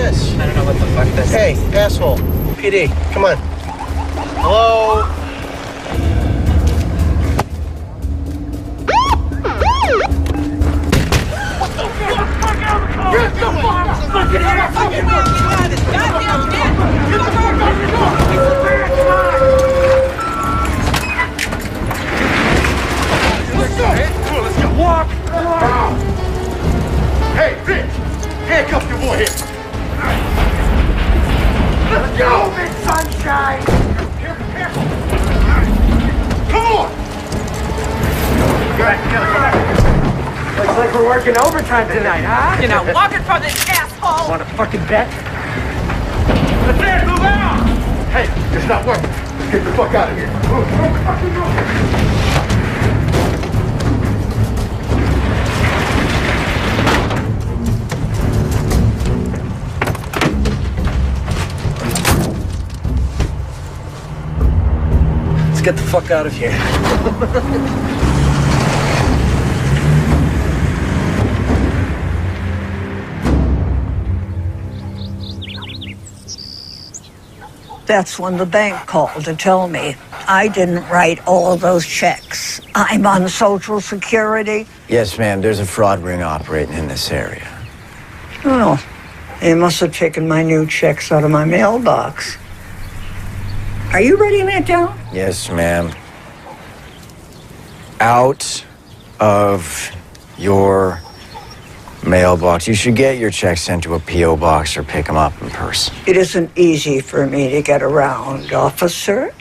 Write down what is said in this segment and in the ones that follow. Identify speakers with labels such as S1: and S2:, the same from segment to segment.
S1: this?
S2: I don't know what the fuck this is.
S1: Hey, asshole. PD, come on. Hello?
S3: Get the fucking ass out of here! Goddamn man! Get the fuck out of Let's go! Let's go! Walk! Hey, Rich! Handcuff your boy here! Let's go, Big Sunshine! Careful! Come on!
S4: Looks like we're working overtime tonight, huh?
S3: You're not walking from this asshole!
S4: Want a fucking bet?
S3: Let's move out!
S4: Hey, it's not working. Let's get the fuck out of here. Move, fucking move.
S1: Let's get the fuck out of here.
S5: That's when the bank called to tell me I didn't write all of those checks. I'm on Social Security.
S6: Yes, ma'am. There's a fraud ring operating in this area.
S5: Oh, they must have taken my new checks out of my mailbox. Are you writing that down?
S6: Yes, ma'am. Out of your mailbox. You should get your checks sent to a P.O. box or pick them up in person.
S5: It isn't easy for me to get around, officer.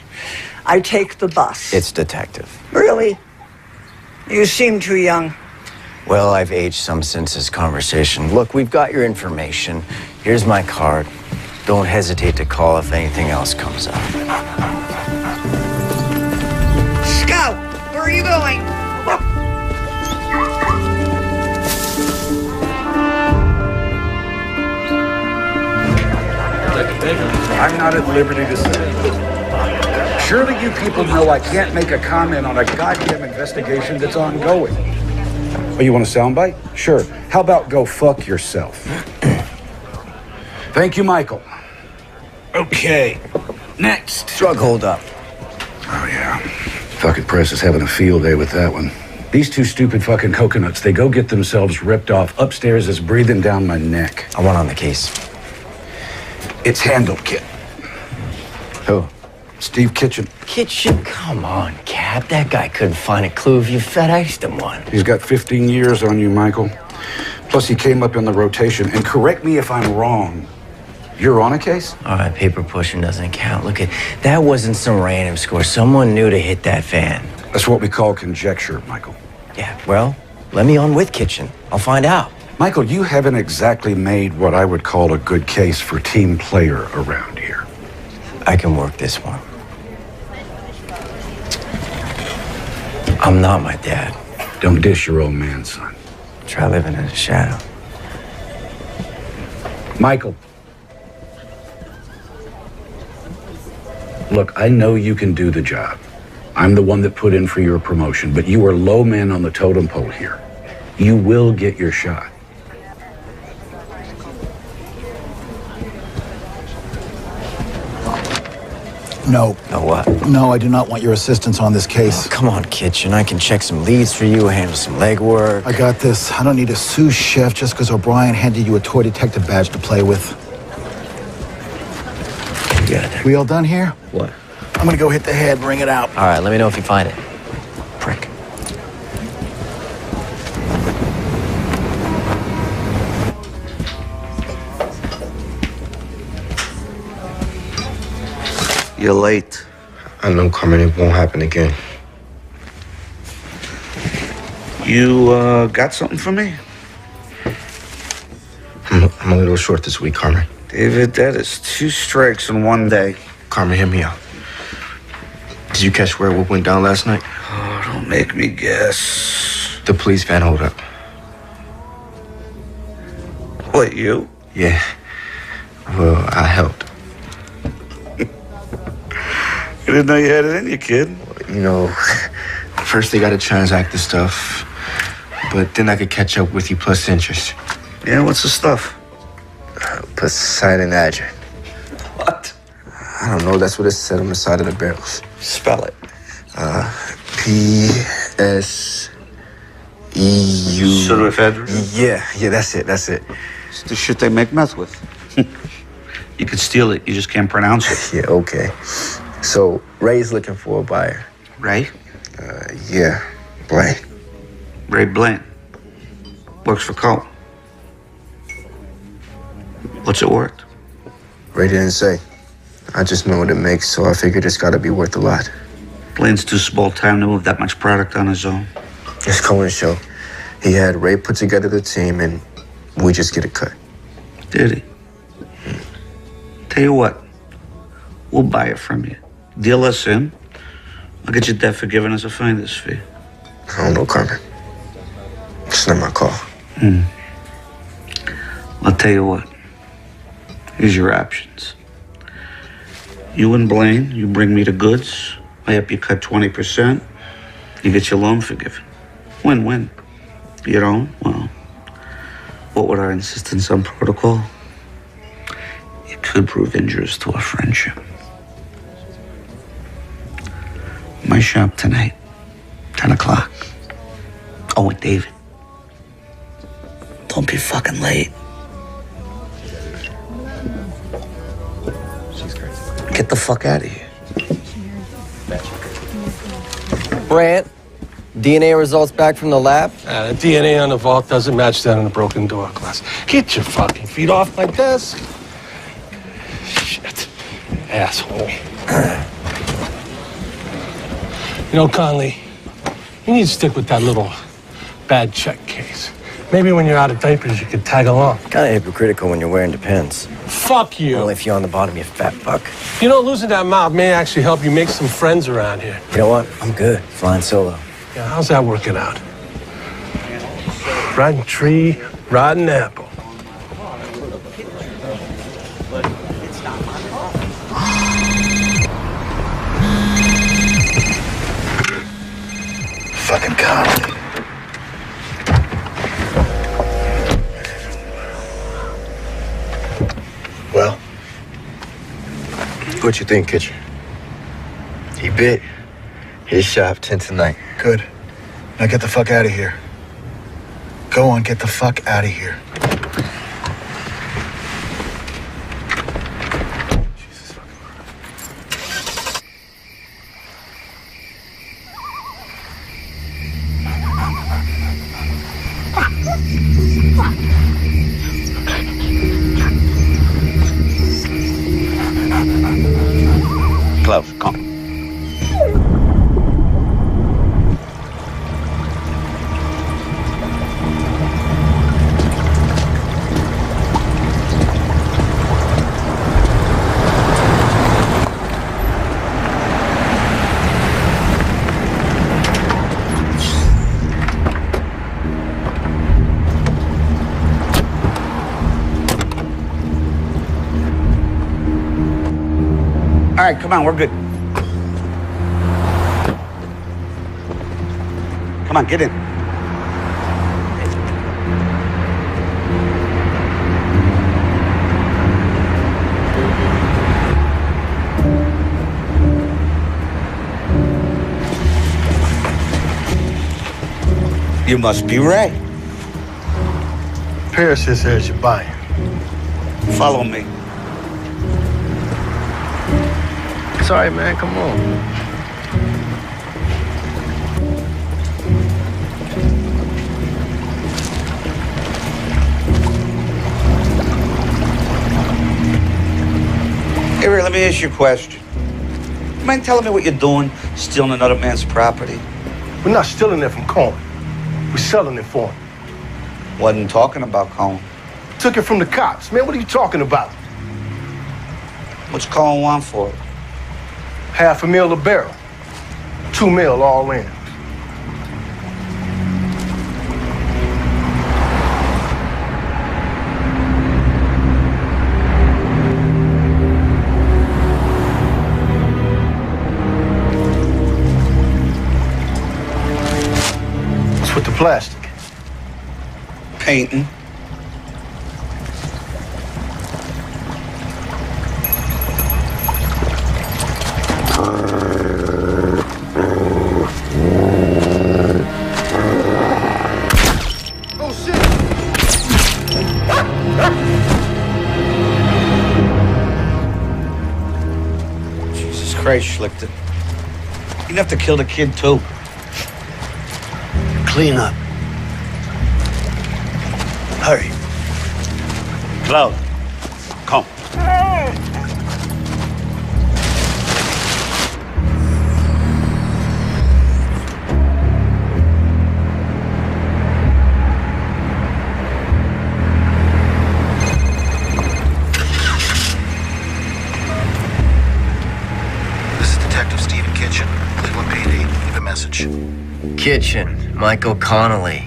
S5: I take the bus.
S6: It's detective.
S5: Really? You seem too young.
S6: Well, I've aged some since this conversation. Look, we've got your information. Here's my card. Don't hesitate to call if anything else comes up.
S5: Scout, where are you going?
S7: I'm not at liberty to say. Surely you people know I can't make a comment on a goddamn investigation that's ongoing. Oh, you want a soundbite? Sure. How about go fuck yourself? Thank you, Michael. Okay. Next.
S6: Drug holdup.
S7: Oh, yeah. Fucking press is having a field day with that one. These two stupid fucking coconuts, they go get themselves ripped off. Upstairs is breathing down my neck.
S6: I want on the case.
S7: It's handled, kid.
S6: Who?
S7: Steve Kitchen.
S6: Kitchen? Come on, Cap. That guy couldn't find a clue if you FedExed him one.
S7: He's got 15 years on you, Michael. Plus, he came up in the rotation. And correct me if I'm wrong. You're on a case?
S6: All right, paper pushing doesn't count. Look, that wasn't some random score. Someone knew to hit that fan.
S7: That's what we call conjecture, Michael.
S6: Yeah, well, let me on with Kitchen. I'll find out.
S7: Michael, you haven't exactly made what I would call a good case for team player around here.
S6: I can work this one. I'm not my dad.
S7: Don't dish your old man, son.
S6: Try living in the shadow.
S7: Michael. Look, I know you can do the job. I'm the one that put in for your promotion, but you are low man on the totem pole here. You will get your shot.
S8: No.
S6: No what?
S8: No, I do not want your assistance on this case.
S6: Oh, come on, Kitchen. I can check some leads for you, handle some legwork.
S8: I got this. I don't need a sous chef just because O'Brien handed you a toy detective badge to play with.
S6: You got it there.
S8: We all done here?
S6: What?
S8: I'm gonna go hit the head, bring it out.
S6: All right, let me know if you find it. Prick.
S9: You're late. I know, Carmen, it won't happen again.
S7: You, got something for me?
S9: I'm a little short this week, Carmen.
S7: David, that is 2 strikes in one day.
S9: Carmen, hear me out. Did you catch where what went down last night?
S7: Oh, don't make me guess.
S9: The police van hold up.
S7: What, you?
S9: Yeah. Well, I helped.
S7: I didn't know you had it in you, kid.
S9: You know, first they gotta transact the stuff, but then I could catch up with you plus interest.
S7: Yeah, what's the stuff?
S9: Poseidon Adrian.
S2: What?
S9: I don't know. That's what it said on the side of the barrels.
S2: Spell it.
S9: P-S-E-U.
S2: Pseudoephedrine?
S9: Yeah, that's it.
S2: It's the shit they make meth with. You could steal it, you just can't pronounce it.
S9: Yeah, okay. So, Ray's looking for a buyer.
S2: Ray?
S9: Yeah, Blaine.
S2: Ray Blaine. Works for Cole. What's it worth?
S9: Ray didn't say. I just know what it makes, so I figured it's gotta be worth a lot.
S2: Blaine's too small time to move that much product on his own.
S9: It's Cohen's show. He had Ray put together the team, and we just get a cut.
S2: Did he? Tell you what, we'll buy it from you. Deal us in. I'll get your debt forgiven as a finder's fee.
S9: I don't know, Carmen. It's not my call.
S2: I'll tell you what. Here's your options. You and Blaine, you bring me the goods. I help you cut 20%. You get your loan forgiven. Win-win. You don't? Well, what would our insistence on protocol? It could prove injurious to our friendship. My shop tonight, 10 o'clock. Oh, and David, don't be fucking late. Get the fuck out of here.
S6: Brant, DNA results back from the lab?
S1: The DNA on the vault doesn't match that on the broken door glass. Get your fucking feet off my desk. Shit. Asshole. You know, Conley, you need to stick with that little bad check case. Maybe when you're out of diapers, you could tag along.
S6: Kind of hypocritical when you're wearing Depends.
S1: Fuck you.
S6: Only if you're on the bottom, you fat fuck.
S1: You know, losing that mouth may actually help you make some friends around here.
S6: You know what? I'm good. Flying solo.
S1: Yeah, how's that working out? Rotten tree, rotten apple.
S8: Fucking Conley.
S9: Well, what you think, Kitchen?
S8: He bit.
S9: His shop 10 tonight.
S8: Good. Now get the fuck out of here. Go on, get the fuck out of here. Jesus fucking Christ.
S2: Close, come. All right, come on, we're good. Come on, get in. You must be Ray.
S1: Paris says you're buying.
S2: Follow me.
S6: Sorry, man. Come on.
S2: Hey, Ray, let me ask you a question. You mind telling me what you're doing, stealing another man's property?
S1: We're not stealing it from Cohen. We're selling it for him.
S2: Wasn't talking about Cohen.
S1: Took it from the cops. Man, what are you talking about?
S2: What's Cohen want for it?
S1: $500,000 a barrel. $2 million all in. What's with the plastic?
S2: Painting. Christ, Schlichter. You'd have to kill the kid, too.
S10: Clean up. Hurry.
S2: Cloud, come.
S6: Kitchen, Michael Connolly.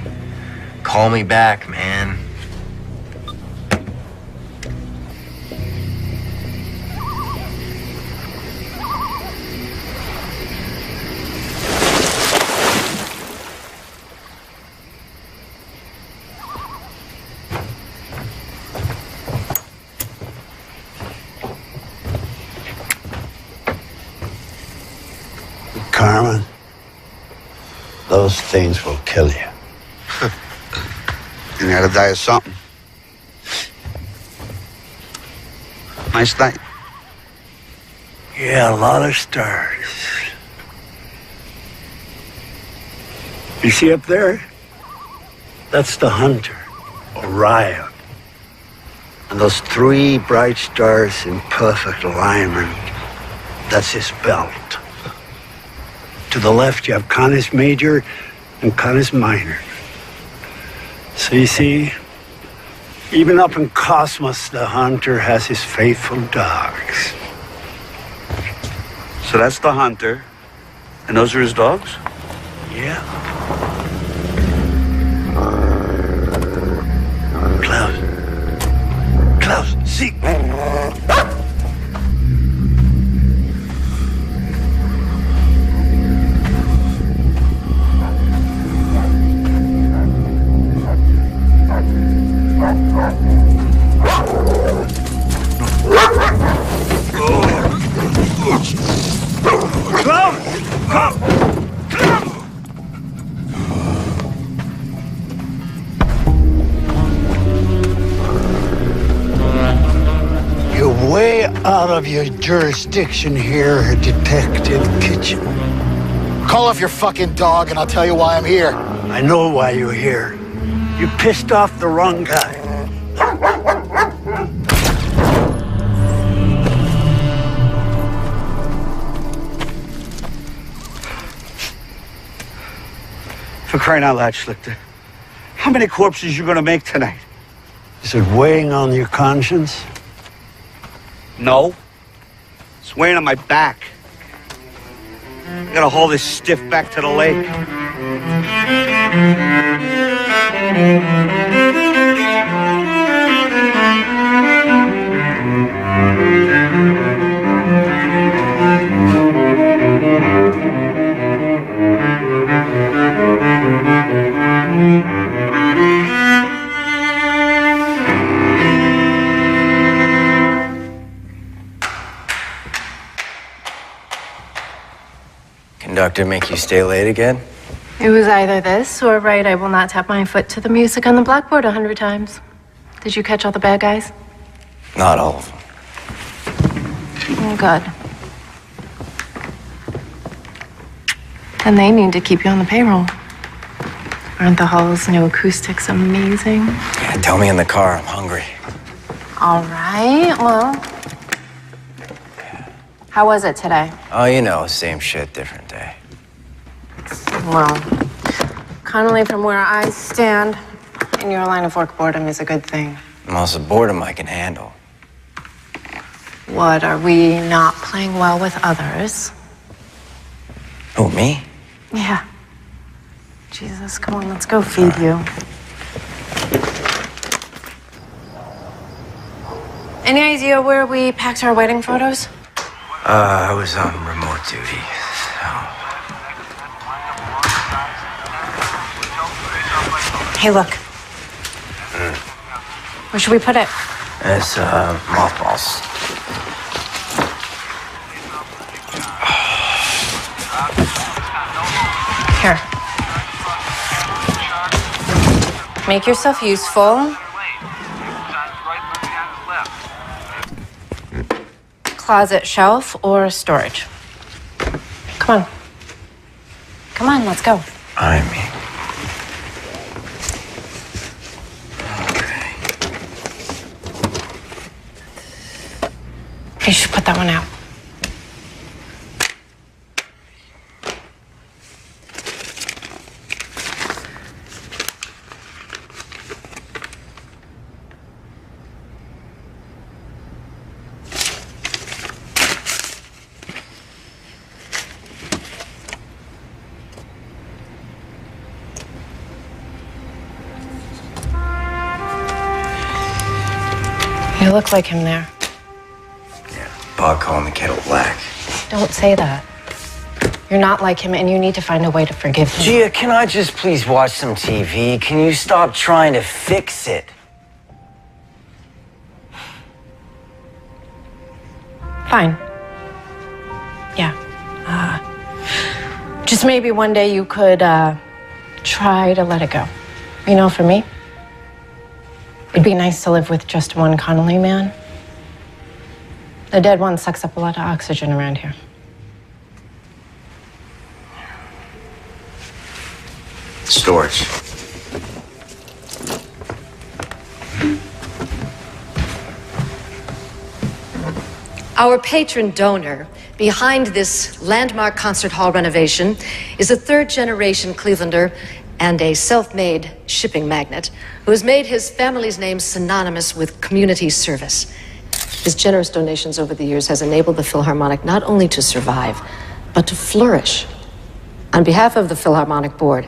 S6: Call me back, man.
S10: Carmen, those things will kill you.
S2: You gotta die of something. Nice night.
S10: Yeah, a lot of stars. You see up there? That's the hunter, Orion. And those three bright stars in perfect alignment, that's his belt. To the left, you have Canis Major and Canis Minor. So you see, even up in Cosmos, the hunter has his faithful dogs.
S2: So that's the hunter, and those are his dogs?
S10: Yeah. Klaus, see. You're way out of your jurisdiction here, Detective Kitchen.
S8: Call off your fucking dog and I'll tell you why I'm here.
S10: I know why you're here. You pissed off the wrong guy.
S2: For crying out loud, Schlichter. How many corpses you gonna make tonight?
S10: Is it weighing on your conscience?
S2: No. It's weighing on my back. I gotta haul this stiff back to the lake.
S6: Conductor make you stay late again?
S11: It was either this or right, I will not tap my foot to the music on the blackboard 100 times. Did you catch all the bad guys?
S6: Not all of them.
S11: Oh, good. And they need to keep you on the payroll. Aren't the hall's new acoustics amazing?
S6: Yeah, tell me in the car, I'm hungry.
S11: All right, well. How was it today?
S6: Oh, you know, same shit, different day.
S11: Well, Connolly, from where I stand, in your line of work, boredom is a good thing.
S6: Most of boredom I can handle.
S11: What, are we not playing well with others?
S6: Who, me?
S11: Yeah. Jesus, come on, let's go feed you. Any idea where we packed our wedding photos?
S6: I was on remote duty,
S11: Hey, look. Where should we put it?
S6: It's, mothballs.
S11: Here. Make yourself useful. Closet, shelf, or storage? Come on. Come on, let's go.
S6: I mean. Okay.
S11: You should put that one out. You look like him there.
S6: Yeah, pot calling the kettle black.
S11: Don't say that. You're not like him, and you need to find a way to forgive him.
S6: Gia, can I just please watch some TV? Can you stop trying to fix it?
S11: Fine. Yeah. Just maybe one day you could try to let it go. You know, for me, it'd be nice to live with just one Connolly man. The dead one sucks up a lot of oxygen around here.
S6: Storage.
S12: Our patron donor behind this landmark concert hall renovation is a third-generation Clevelander and a self-made shipping magnate who has made his family's name synonymous with community service. His generous donations over the years has enabled the Philharmonic not only to survive, but to flourish. On behalf of the Philharmonic Board,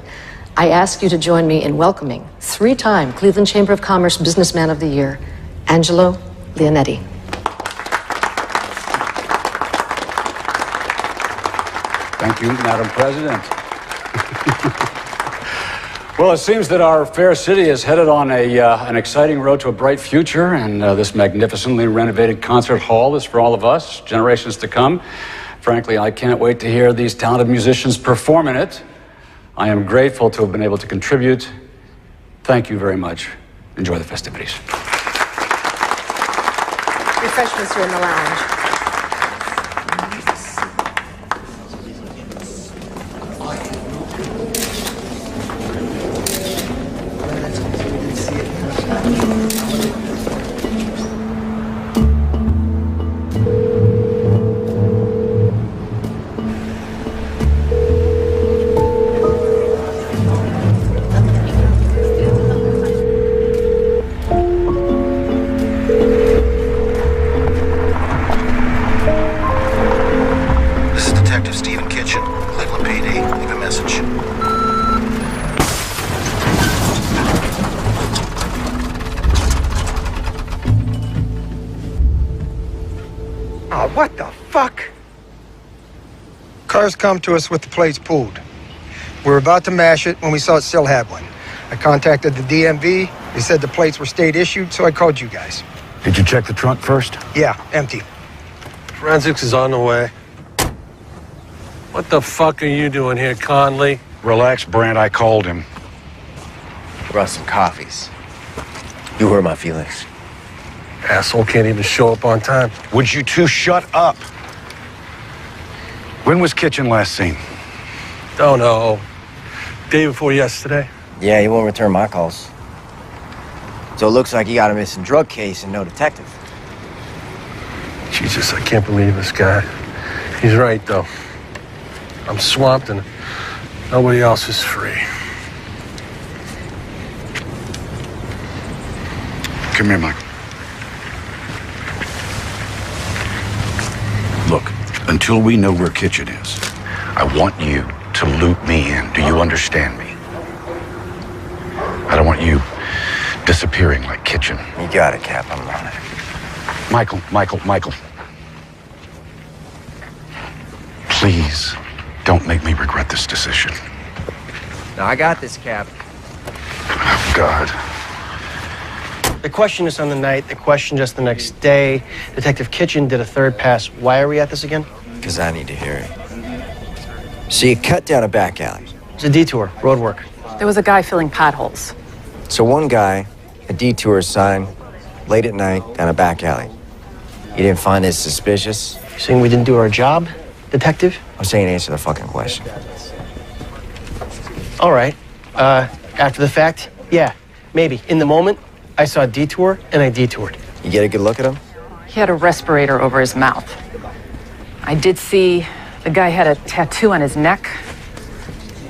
S12: I ask you to join me in welcoming three-time Cleveland Chamber of Commerce Businessman of the Year, Angelo Leonetti.
S7: Thank you, Madam President. Well, it seems that our fair city is headed on an exciting road to a bright future, and this magnificently renovated concert hall is for all of us, generations to come. Frankly, I can't wait to hear these talented musicians perform in it. I am grateful to have been able to contribute. Thank you very much. Enjoy the festivities.
S11: Refreshments are in the lounge.
S13: What the fuck? Cars come to us with the plates pulled. We were about to mash it when we saw it still had one. I contacted the DMV. They said the plates were state issued, so I called you guys.
S7: Did you check the trunk first?
S13: Yeah, empty.
S1: Forensics is on the way. What the fuck are you doing here, Conley?
S7: Relax, Brent. I called him.
S6: Brought some coffees. You hurt my feelings.
S1: Asshole can't even show up on time.
S7: Would you two shut up? When was Kitchen last seen?
S1: Don't know. Day before yesterday.
S6: Yeah, he won't return my calls. So it looks like he got a missing drug case and no detective.
S1: Jesus, I can't believe this guy. He's right, though. I'm swamped and nobody else is free.
S7: Come here, Michael. Look, until we know where Kitchen is, I want you to loop me in. Do you understand me? I don't want you disappearing like Kitchen.
S6: You got it, Cap. I'm on it.
S7: Michael. Please, don't make me regret this decision.
S14: No, I got this, Cap.
S7: Oh, God.
S14: They questioned us on the night. They questioned us the next day. Detective Kitchen did a third pass. Why are we at this again?
S6: Because I need to hear it. So you cut down a back alley.
S14: It's a detour, road work.
S15: There was a guy filling potholes.
S6: So one guy, a detour sign, late at night down a back alley. You didn't find it suspicious?
S14: You saying we didn't do our job? Detective?
S6: I'm saying answer the fucking question.
S14: All right. After the fact, yeah, maybe. In the moment, I saw a detour, and I detoured.
S6: You get a good look at him?
S15: He had a respirator over his mouth. I did see the guy had a tattoo on his neck.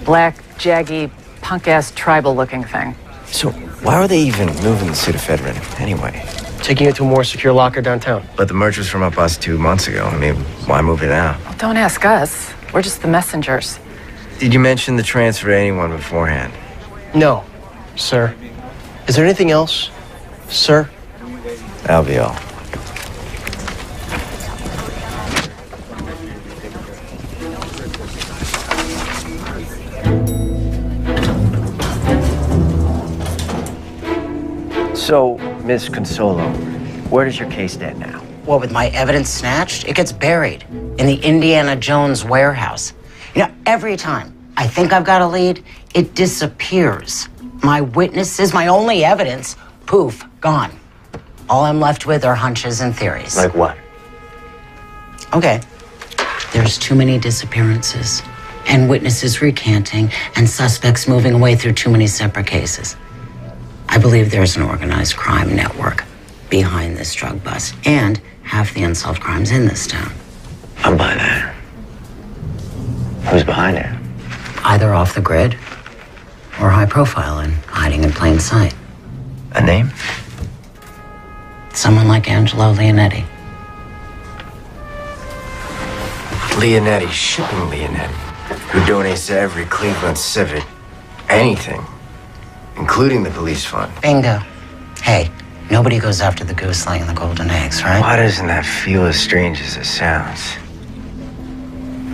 S15: Black, jaggy, punk-ass tribal-looking thing.
S6: So why were they even moving the pseudoephedrine anyway?
S14: Taking it to a more secure locker downtown.
S6: But the merch was from up us 2 months ago. I mean, why move it now?
S15: Well, don't ask us. We're just the messengers.
S6: Did you mention the transfer to anyone beforehand?
S14: No, sir. Is there anything else, sir?
S6: That'll be all. So, Miss Consolo, where does your case stand now?
S16: What, with my evidence snatched? It gets buried in the Indiana Jones warehouse. You know, every time I think I've got a lead, it disappears. My witnesses, my only evidence, poof, gone. All I'm left with are hunches and theories.
S6: Like what?
S16: Okay. There's too many disappearances, and witnesses recanting, and suspects moving away through too many separate cases. I believe there's an organized crime network behind this drug bust, and half the unsolved crimes in this town.
S6: I'm by that. Who's behind it?
S16: Either off the grid or high profile and hiding in plain sight.
S6: A name?
S16: Someone like Angelo Leonetti.
S6: Leonetti, shipping Leonetti, who donates to every Cleveland Civic anything, including the police fund.
S16: Bingo. Hey, nobody goes after the goose laying the golden eggs, right?
S6: Why doesn't that feel as strange as it sounds?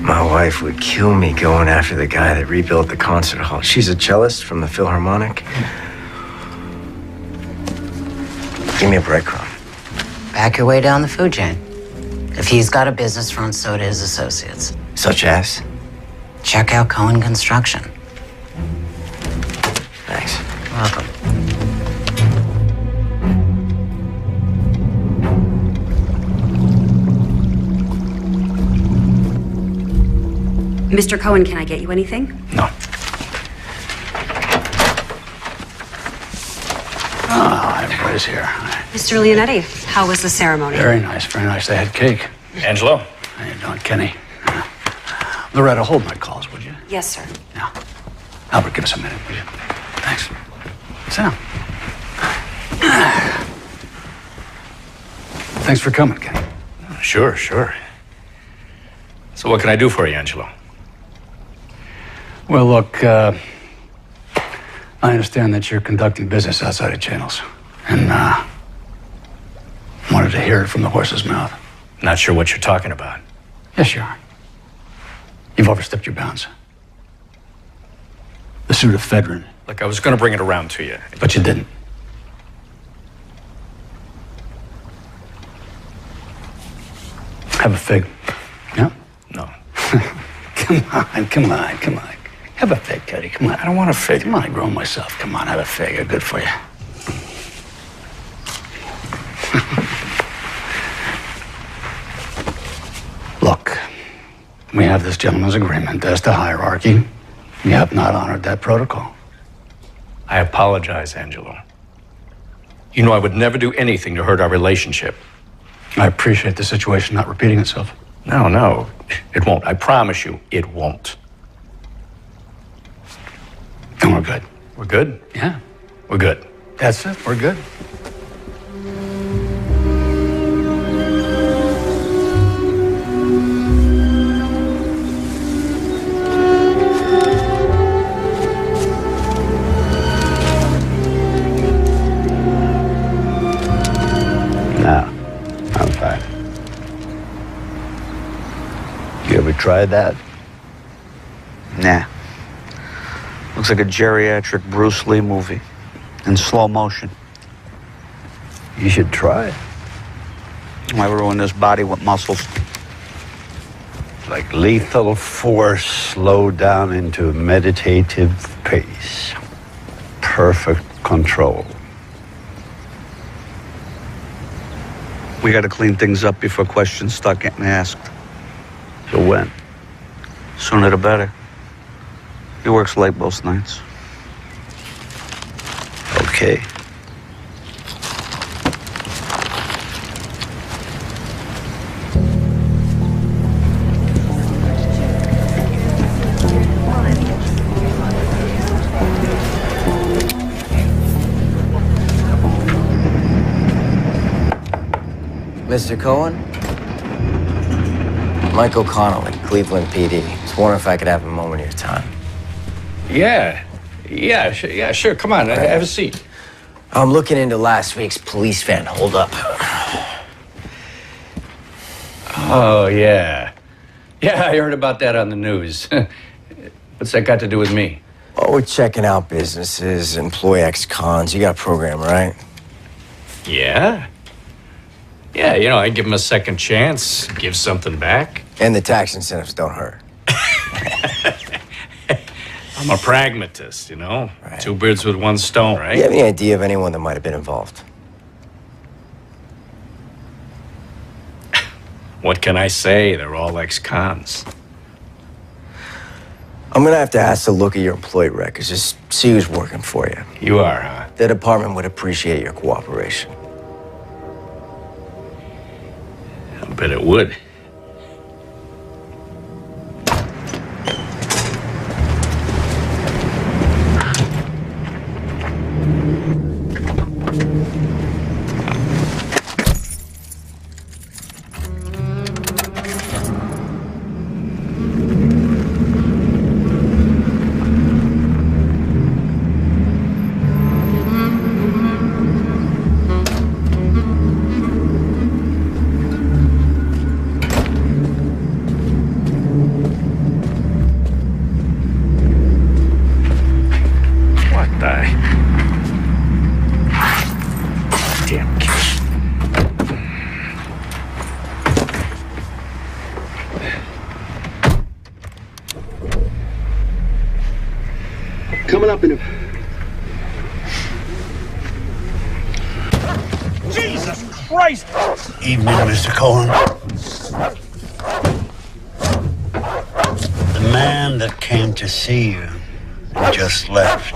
S6: My wife would kill me going after the guy that rebuilt the concert hall. She's a cellist from the Philharmonic. Give me a breadcrumb.
S16: Back your way down the food chain. If he's got a business front, so do his associates.
S6: Such as?
S16: Check out Cohen Construction.
S6: Thanks.
S16: Welcome.
S17: Mr. Cohen, can I get you anything?
S4: No. Ah, everybody's here.
S17: Mr. Leonetti, how was the ceremony?
S4: Very nice, very nice. They had cake.
S18: Angelo.
S4: How you doing, Kenny? Loretta, hold my calls, would you?
S17: Yes, sir.
S4: Yeah. Albert, give us a minute, will you? Thanks. Sit down. Thanks for coming, Kenny.
S18: Sure, sure. So what can I do for you, Angelo?
S4: Well, look, I understand that you're conducting business outside of channels, and wanted to hear it from the horse's mouth.
S18: Not sure what you're talking about.
S4: Yes, you are. You've overstepped your bounds. The pseudoephedrine.
S18: Look, I was going to bring it around to you.
S4: But you didn't. Have a fig. Yeah?
S18: No.
S4: Come on. Have a fig, Cuddy. Come on.
S18: I don't want a fig.
S4: Come on, I grow 'em myself. Come on, have a fig. They're good for you. Look, we have this gentleman's agreement as to hierarchy. You have not honored that protocol.
S18: I apologize, Angelo. You know I would never do anything to hurt our relationship.
S4: I appreciate the situation not repeating itself.
S18: No, it won't. I promise you, it won't.
S4: And we're good.
S18: We're good?
S4: Yeah.
S18: We're good.
S4: That's it. We're good.
S10: Now, I'm fine. You ever tried that?
S2: Nah. Looks like a geriatric Bruce Lee movie in slow motion.
S10: You should try it.
S2: Why ruin this body with muscles?
S10: Like lethal force slowed down into meditative pace. Perfect control.
S2: We got to clean things up before questions start getting asked. So when? Sooner the better. He works late most nights.
S10: Okay.
S6: Mr. Cohen? Michael Connolly, Cleveland PD. Just wondering if I could have a moment of your time.
S18: Yeah, sure. Come on, have a seat.
S6: I'm looking into last week's police van holdup.
S18: Oh, yeah. Yeah, I heard about that on the news. What's that got to do with me?
S6: Oh, we're checking out businesses, employ ex-cons. You got a program, right?
S18: Yeah? Yeah, you know, I give them a second chance, give something back.
S6: And the tax incentives don't hurt.
S18: I'm a pragmatist, you know? Right. 2 birds with 1 stone, right?
S6: You have any idea of anyone that might have been involved?
S18: What can I say? They're all ex-cons.
S6: I'm gonna have to ask to look at your employee records, just see who's working for you.
S18: You are, huh?
S6: The department would appreciate your cooperation.
S18: I bet it would.
S19: Coming up in a...
S10: Jesus Christ! Evening, Mr. Cohen. The man that came to see you and just left,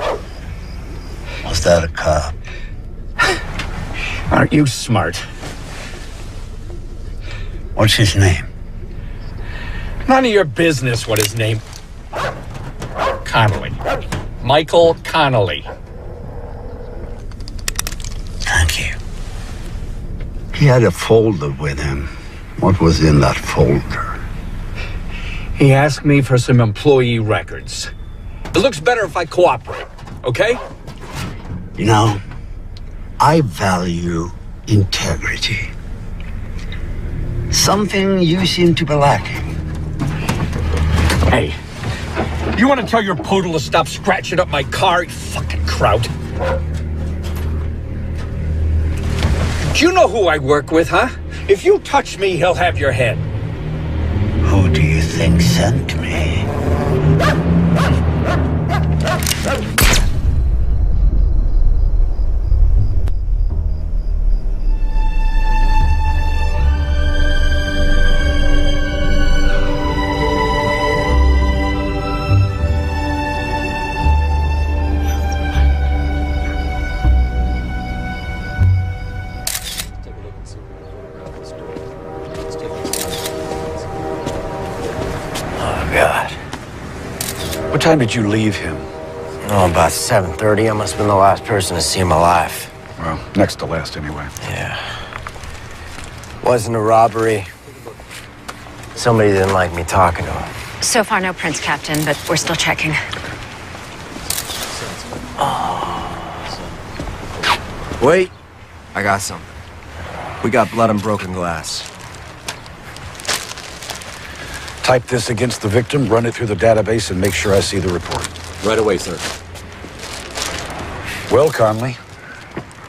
S10: was that a cop?
S18: Aren't you smart?
S10: What's his name?
S18: None of your business what his name... Connolly. Michael Connolly.
S10: Thank you. He had a folder with him. What was in that folder?
S18: He asked me for some employee records. It looks better if I cooperate, okay?
S10: You know, I value integrity. Something you seem to be lacking.
S18: Hey, you want to tell your poodle to stop scratching up my car, you fucking kraut? Do you know who I work with, huh? If you touch me, he'll have your head.
S10: Who do you think sent me?
S7: What time did you leave him?
S6: Oh, about 7:30. I must have been the last person to see him alive.
S7: Well, next to last anyway.
S6: Yeah. Wasn't a robbery. Somebody didn't like me talking to him.
S17: So far, no prints, Captain, but we're still checking.
S6: Wait. I got something. We got blood and broken glass.
S7: Type this against the victim, run it through the database, and make sure I see the report.
S20: Right away, sir.
S7: Well, Conley,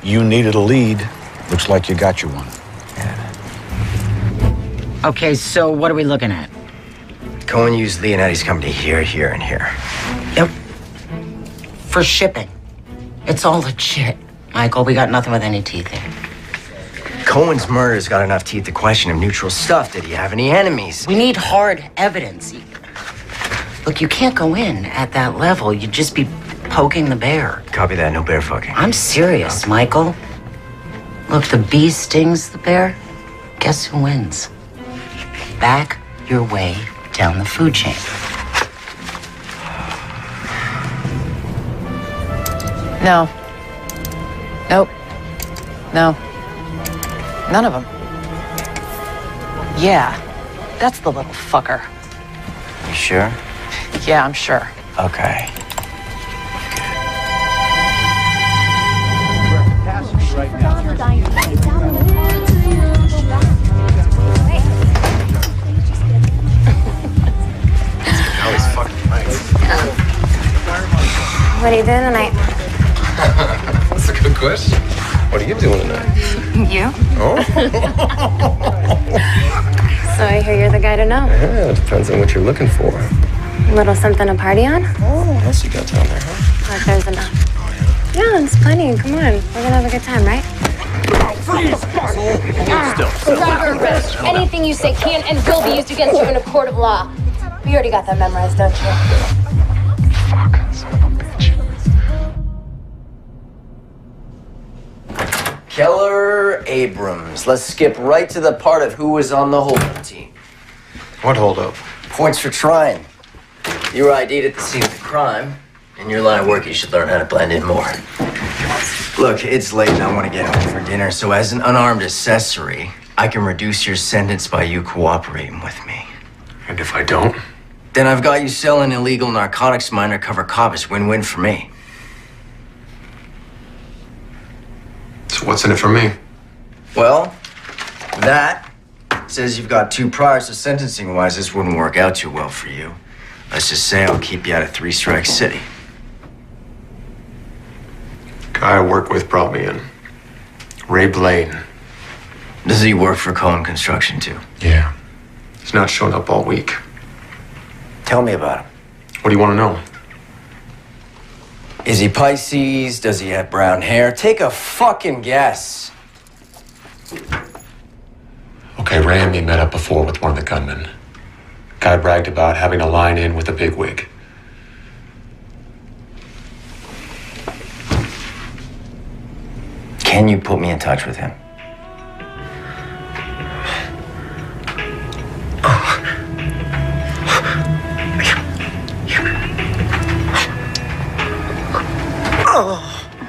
S7: you needed a lead. Looks like you got you one.
S16: Okay, so what are we looking at?
S6: Cohen used Leonetti's company here, and here.
S16: Yep. For shipping. It's all legit. Michael, we got nothing with any teeth here.
S6: Cohen's murder's got enough teeth to question him. Neutral stuff. Did he have any enemies?
S16: We need hard evidence. Look, you can't go in at that level. You'd just be poking the bear.
S6: Copy that. No bear fucking.
S16: I'm serious, Michael. Look, the bee stings the bear. Guess who wins? Back your way down the food chain.
S15: No. Nope. No. None of them. Yeah, that's the little fucker.
S6: You sure?
S15: Yeah, I'm sure.
S6: Okay.
S17: What are you doing tonight?
S20: That's a good question. What are you doing tonight?
S17: You?
S20: Oh.
S17: So I hear you're the guy to know.
S20: Yeah, it depends on what you're looking for.
S17: A little something to party on?
S20: Oh, what else you got down there, huh?
S17: Or there's enough. Yeah, it's plenty. Come on. We're gonna have a good time, right?
S3: You're under arrest. Anything you say can and will be used against you in a court of law. You already got that memorized, don't you?
S20: Fuck, son of a bitch.
S6: Keller Abrams. Let's skip right to the part of who was on the holding team.
S20: What holdup?
S6: Points for trying. You were ID'd at the scene of the crime. In your line of work, you should learn how to blend in more. Look, it's late and I want to get home for dinner, so as an unarmed accessory, I can reduce your sentence by you cooperating with me.
S20: And if I don't?
S6: Then I've got you selling illegal narcotics to my undercover cop. It's win-win for me.
S20: So what's in it for me?
S6: Well, that says you've got 2 priors, so sentencing-wise, this wouldn't work out too well for you. Let's just say I'll keep you out of 3 Strike City.
S20: Guy I work with brought me in. Ray Blaine.
S6: Does he work for Cohen Construction, too?
S20: Yeah. He's not showing up all week.
S6: Tell me about him.
S20: What do you want to know?
S6: Is he Pisces? Does he have brown hair? Take a fucking guess.
S20: Okay, Ray and me met up before with one of the gunmen. Guy bragged about having a line in with a bigwig.
S6: Can you put me in touch with him?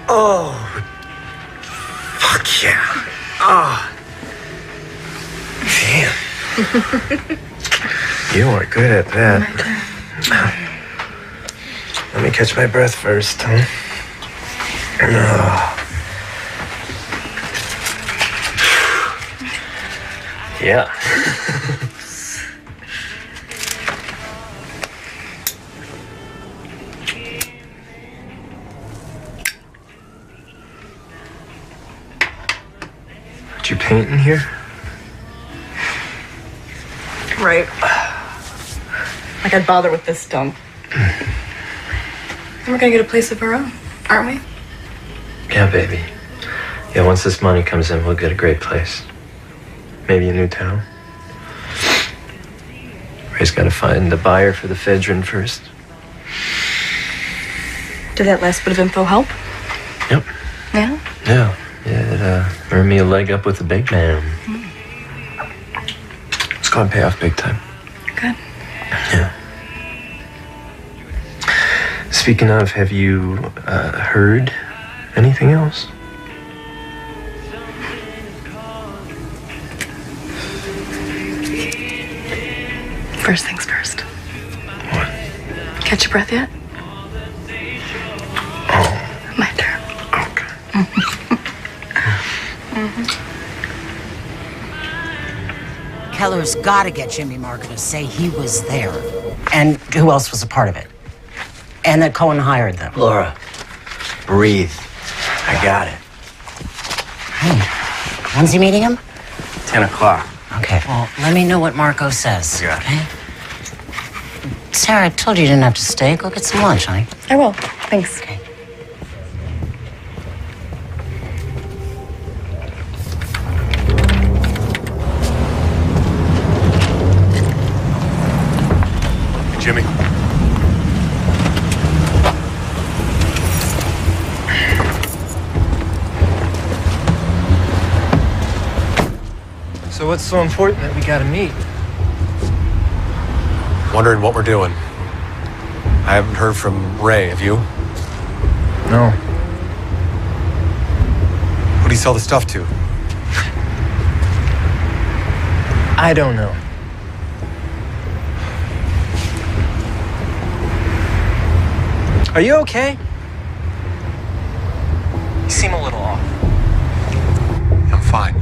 S6: Oh, fuck yeah. Oh. Damn. You are good at that. Let me catch my breath first, huh? Yeah.
S20: Did you paint in here?
S21: Right. Like I'd bother with this dump. And we're gonna get a place of our own, aren't we?
S22: Yeah, baby. Yeah, once this money comes in, we'll get a great place. Maybe a new town. Ray's got to find the buyer for the Fedrin first.
S21: Did that last bit of info help?
S22: Yep.
S21: Yeah?
S22: Yeah. Yeah, it earned me a leg up with the big man. It's going to pay off big time.
S21: Good.
S22: Yeah. Speaking of, have you heard anything else?
S21: First things first.
S22: What?
S21: Catch your breath yet?
S22: Oh.
S21: My turn.
S16: Keller's got to get Jimmy Marker to say he was there. And who else was a part of it? And that Cohen hired them.
S6: Laura, breathe. I got it.
S16: Hey, when's he meeting him?
S6: 10 o'clock.
S16: Okay, well, let me know what Marco says,
S6: Yeah.
S16: okay? Sarah, I told you you didn't have to stay. Go get some lunch, honey.
S21: I will. Thanks.
S16: Okay.
S5: Jimmy.
S14: So what's so important that we gotta meet?
S5: Wondering what we're doing. I haven't heard from Ray, have you?
S14: No.
S5: Who do you sell the stuff to?
S14: I don't know. Are you okay? You seem a little off.
S5: I'm fine.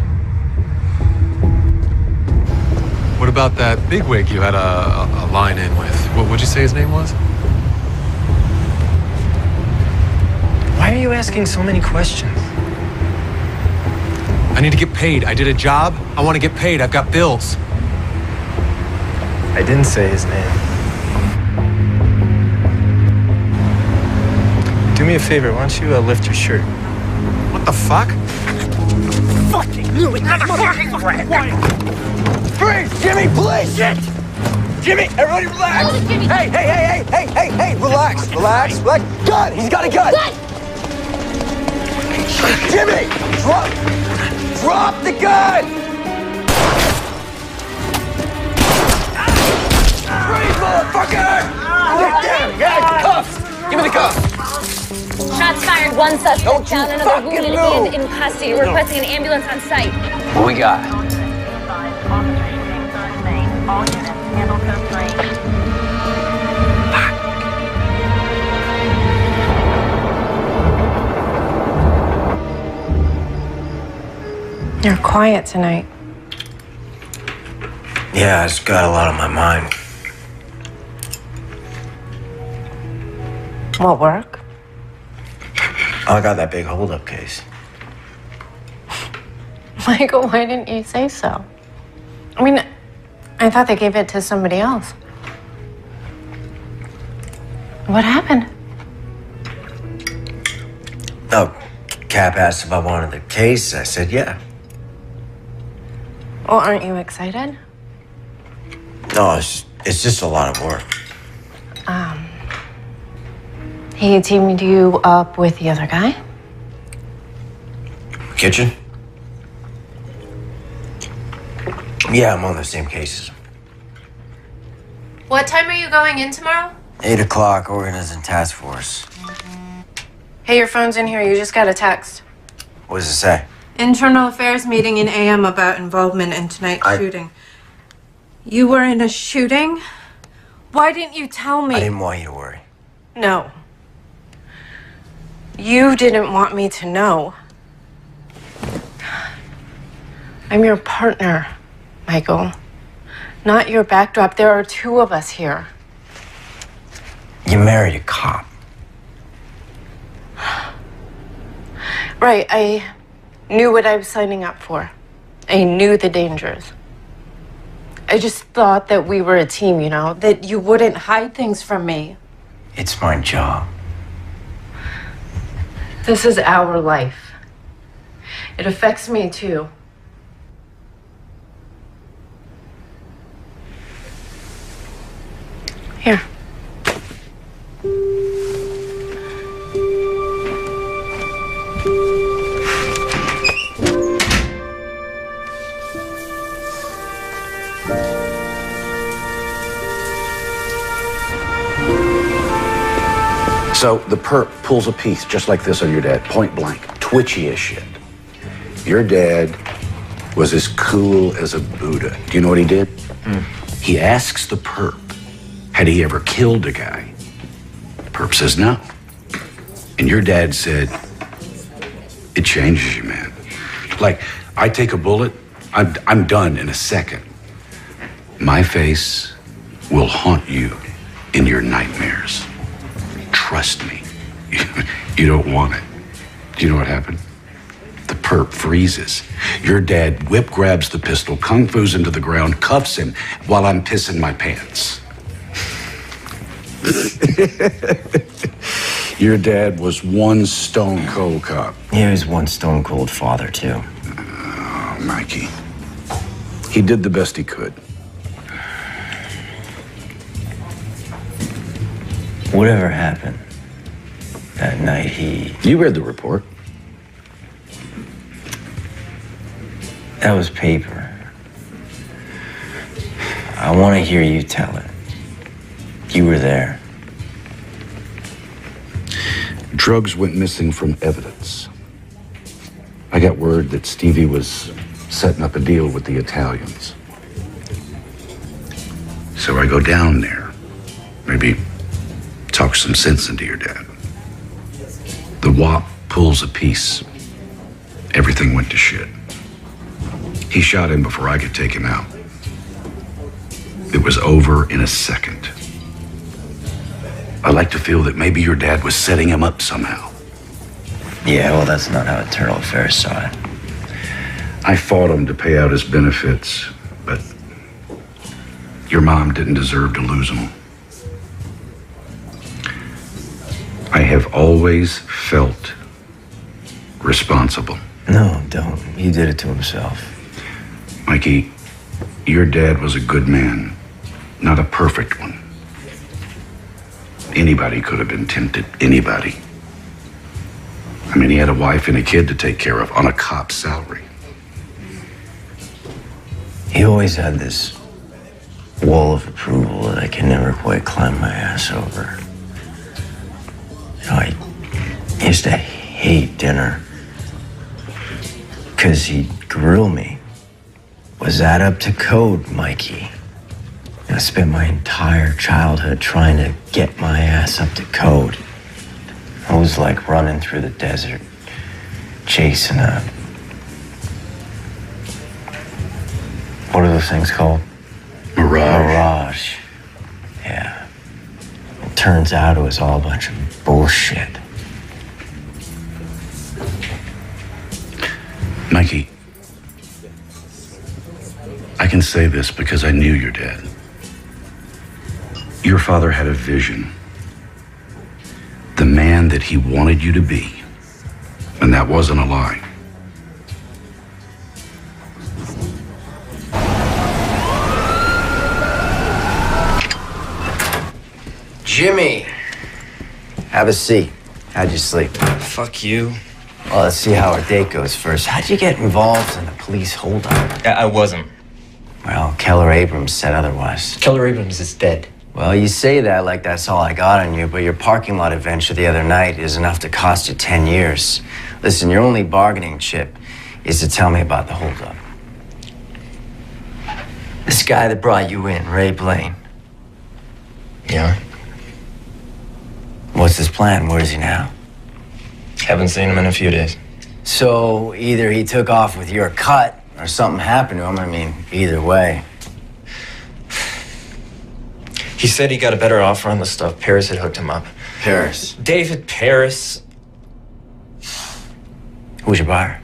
S5: What about that bigwig you had a line in with? What'd you say his name was?
S14: Why are you asking so many questions?
S5: I need to get paid. I did a job. I want to get paid. I've got bills.
S14: I didn't say his name. Do me a favor, why don't you lift your shirt?
S5: What the fuck?
S14: Fucking knew it! Motherfucking rat! Freeze! Jimmy, please! Shit! Jimmy, everybody relax!
S3: Oh, Jimmy.
S14: Hey, relax, relax. Gun! He's got a gun!
S3: Gun!
S14: Jimmy! Drop the gun! Freeze, motherfucker! Damn, guys, cuffs! Give me the cuffs!
S3: Shots fired. One suspect down, another wounded and in custody. We're requesting an ambulance on site.
S6: What we got?
S11: You're quiet tonight.
S6: Yeah, I just got a lot on my mind.
S11: What, work?
S6: I got that big holdup case.
S11: Michael, why didn't you say so? I mean, I thought they gave it to somebody else. What happened?
S6: Oh, Cap asked if I wanted the case. I said yeah.
S11: Well, aren't you excited?
S6: No, it's just a lot of work.
S11: He teamed you up with the other guy?
S6: Kitchen? Yeah, I'm on the same cases.
S11: What time are you going in tomorrow?
S6: 8 o'clock, organizing task force.
S11: Hey, your phone's in here. You just got a text.
S6: What does it say?
S11: Internal affairs meeting in AM about involvement in tonight's shooting. You were in a shooting? Why didn't you tell me?
S6: I didn't want you to worry.
S11: No. You didn't want me to know. I'm your partner, Michael. Not your backdrop. There are two of us here.
S6: You married a cop.
S11: Right, I knew what I was signing up for. I knew the dangers. I just thought that we were a team, you know, that you wouldn't hide things from me.
S6: It's my job.
S11: This is our life. It affects me too. Here.
S7: So the perp pulls a piece just like this on your dad, point blank, twitchy as shit. Your dad was as cool as a Buddha. Do you know what he did? He asks the perp, had he ever killed a guy? The perp says no. And your dad said, it changes you, man. Like, I take a bullet, I'm done in a second. My face will haunt you in your nightmares. Trust me, you don't want it. Do you know what happened? The perp freezes. Your dad whip grabs the pistol, kung fu's into the ground, cuffs him while I'm pissing my pants. Your dad was one stone cold cop.
S6: He was one stone cold father, too.
S7: Oh, Mikey. He did the best he could.
S6: Whatever happened that night,
S8: You read the report.
S6: That was paper. I want to hear you tell it. You were there.
S7: Drugs went missing from evidence. I got word that Stevie was setting up a deal with the Italians. So I go down there. Maybe talk some sense into your dad. The WAP pulls a piece. Everything went to shit. He shot him before I could take him out. It was over in a second. I like to feel that maybe your dad was setting him up somehow.
S6: Yeah, well, that's not how Eternal Affairs saw it.
S7: I fought him to pay out his benefits, but your mom didn't deserve to lose them. I have always felt responsible.
S6: No, don't. He did it to himself.
S7: Mikey, your dad was a good man, not a perfect one. Anybody could have been tempted, anybody. I mean, he had a wife and a kid to take care of on a cop's salary.
S6: He always had this wall of approval that I can never quite climb my ass over. You know, I used to hate dinner because he'd grill me. Was that up to code, Mikey? I spent my entire childhood trying to get my ass up to code. I was like running through the desert, chasing a... What are those things called? Mirage. Yeah. It turns out it was all a bunch of bullshit.
S7: Mikey, I can say this because I knew your dad. Your father had a vision. The man that he wanted you to be. And that wasn't a lie.
S6: Jimmy! Have a seat. How'd you sleep?
S9: Fuck you.
S6: Well, let's see how our date goes first. How'd you get involved in the police holdup?
S9: I wasn't.
S6: Well, Keller Abrams said otherwise.
S9: Keller Abrams is dead.
S6: Well, you say that like that's all I got on you, but your parking lot adventure the other night is enough to cost you 10 years. Listen, your only bargaining chip is to tell me about the holdup. This guy that brought you in, Ray Blaine.
S9: Yeah?
S6: What's his plan? Where is he now?
S9: Haven't seen him in a few days.
S6: So either he took off with your cut or something happened to him. I mean, either way.
S9: He said he got a better offer on the stuff. Paris had hooked him up.
S6: Paris?
S9: David Paris.
S6: Who's your buyer?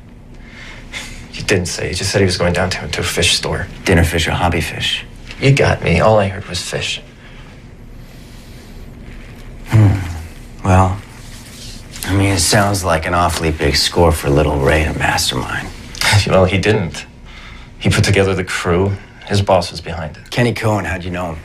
S9: He didn't say. He just said he was going down to a fish store.
S6: Dinner fish or hobby fish?
S9: You got me. All I heard was fish.
S6: Well, I mean, it sounds like an awfully big score for little Ray to mastermind.
S9: Well, he didn't. He put together the crew. His boss was behind it.
S6: Kenny Cohen, how'd you know him?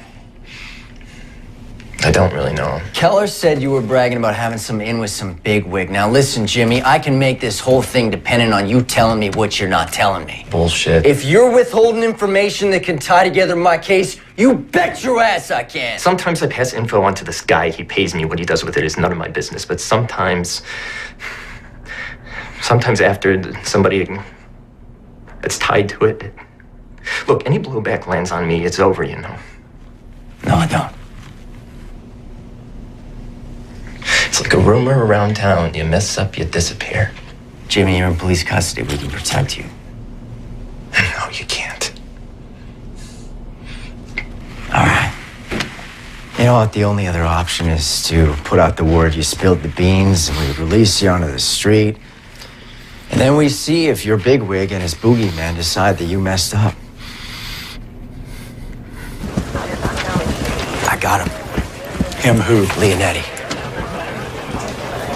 S9: I don't really know him.
S6: Keller said you were bragging about having some in with some bigwig. Now listen, Jimmy, I can make this whole thing dependent on you telling me what you're not telling me.
S9: Bullshit.
S6: If you're withholding information that can tie together my case, you bet your ass I can.
S9: Sometimes I pass info on to this guy. He pays me. What he does with it is none of my business. But sometimes after somebody that's tied to it. Look, any blowback lands on me, it's over, you know.
S6: No, I don't.
S9: It's like a rumor around town. You mess up, you disappear.
S6: Jimmy, you're in police custody. We can protect you.
S9: No, you can't.
S6: All right. You know what? The only other option is to put out the word you spilled the beans and we release you onto the street. And then we see if your bigwig and his boogeyman decide that you messed up. I got him.
S7: Him who?
S6: Leonetti.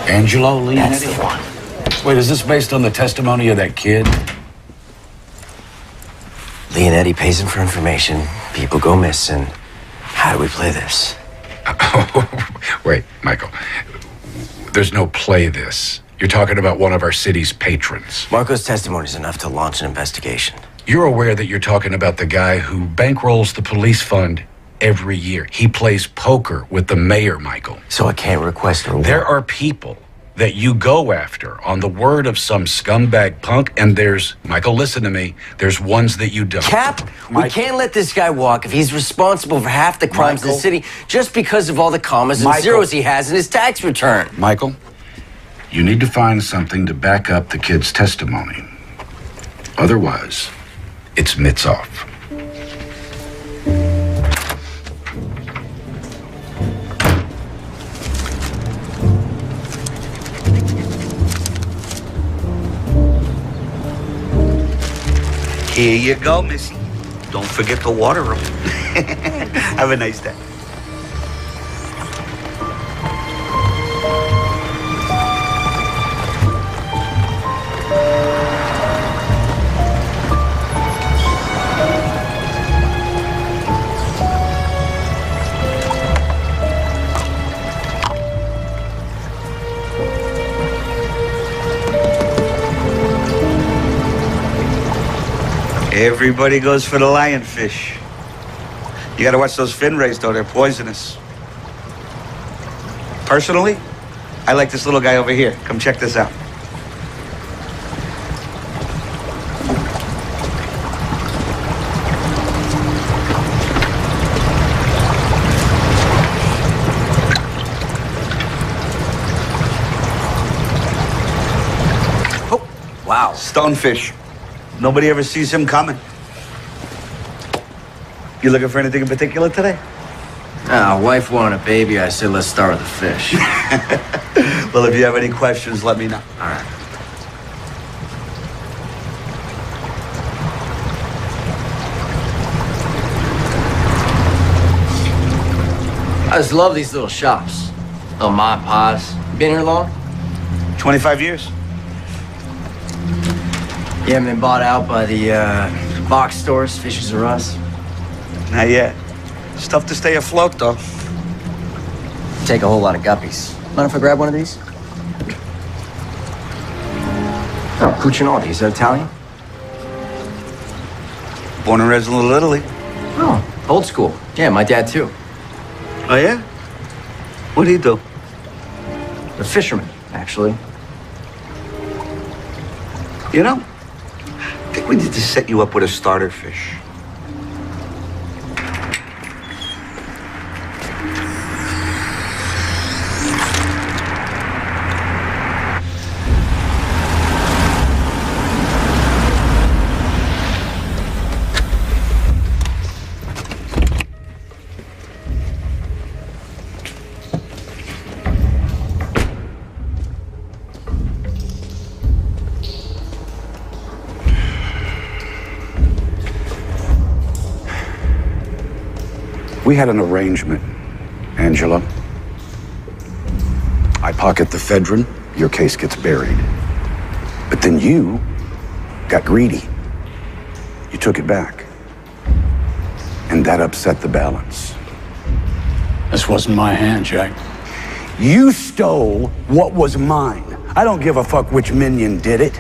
S7: Angelo Leonetti?
S6: That's the one.
S7: Wait, is this based on the testimony of that kid?
S6: Leonetti pays him for information. People go missing. How do we play this?
S7: Wait, Michael. There's no play this. You're talking about one of our city's patrons.
S6: Marco's testimony is enough to launch an investigation.
S7: You're aware that you're talking about the guy who bankrolls the police fund every year. He plays poker with the mayor, Michael.
S6: So I can't request a reward.
S7: There are people that you go after on the word of some scumbag punk, and there's, Michael, listen to me, there's ones that you don't.
S6: Cap, we can't let this guy walk if he's responsible for half the crimes in the city just because of all the commas and zeros he has in his tax return.
S7: Michael, you need to find something to back up the kid's testimony. Otherwise, it's mitts off.
S2: Here you go, Missy. Don't forget to water them. Have a nice day. Everybody goes for the lionfish. You gotta watch those fin rays, though. They're poisonous. Personally, I like this little guy over here. Come check this out.
S6: Oh, wow.
S2: Stonefish. Nobody ever sees him coming. You looking for anything in particular today?
S6: Wife wanted a baby. I said, let's start with the fish.
S2: Well, if you have any questions, let me know.
S6: All right. I just love these little shops. Little ma and pa's. Been here long?
S2: 25 years.
S6: You haven't been bought out by the box stores, Fishes R Us?
S2: Not yet. It's tough to stay afloat, though.
S6: Take a whole lot of guppies. Mind if I grab one of these? Oh, Cucinotti. Is that Italian?
S2: Born and raised in Little Italy.
S6: Oh, old school. Yeah, my dad, too.
S2: Oh, yeah? What do you do?
S6: A fisherman, actually.
S2: You know, I think we need to set you up with a starter fish.
S7: We had an arrangement, Angela. I pocket the ephedrine, your case gets buried. But then you got greedy. You took it back. And that upset the balance.
S4: This wasn't my hand, Jack.
S7: You stole what was mine. I don't give a fuck which minion did it.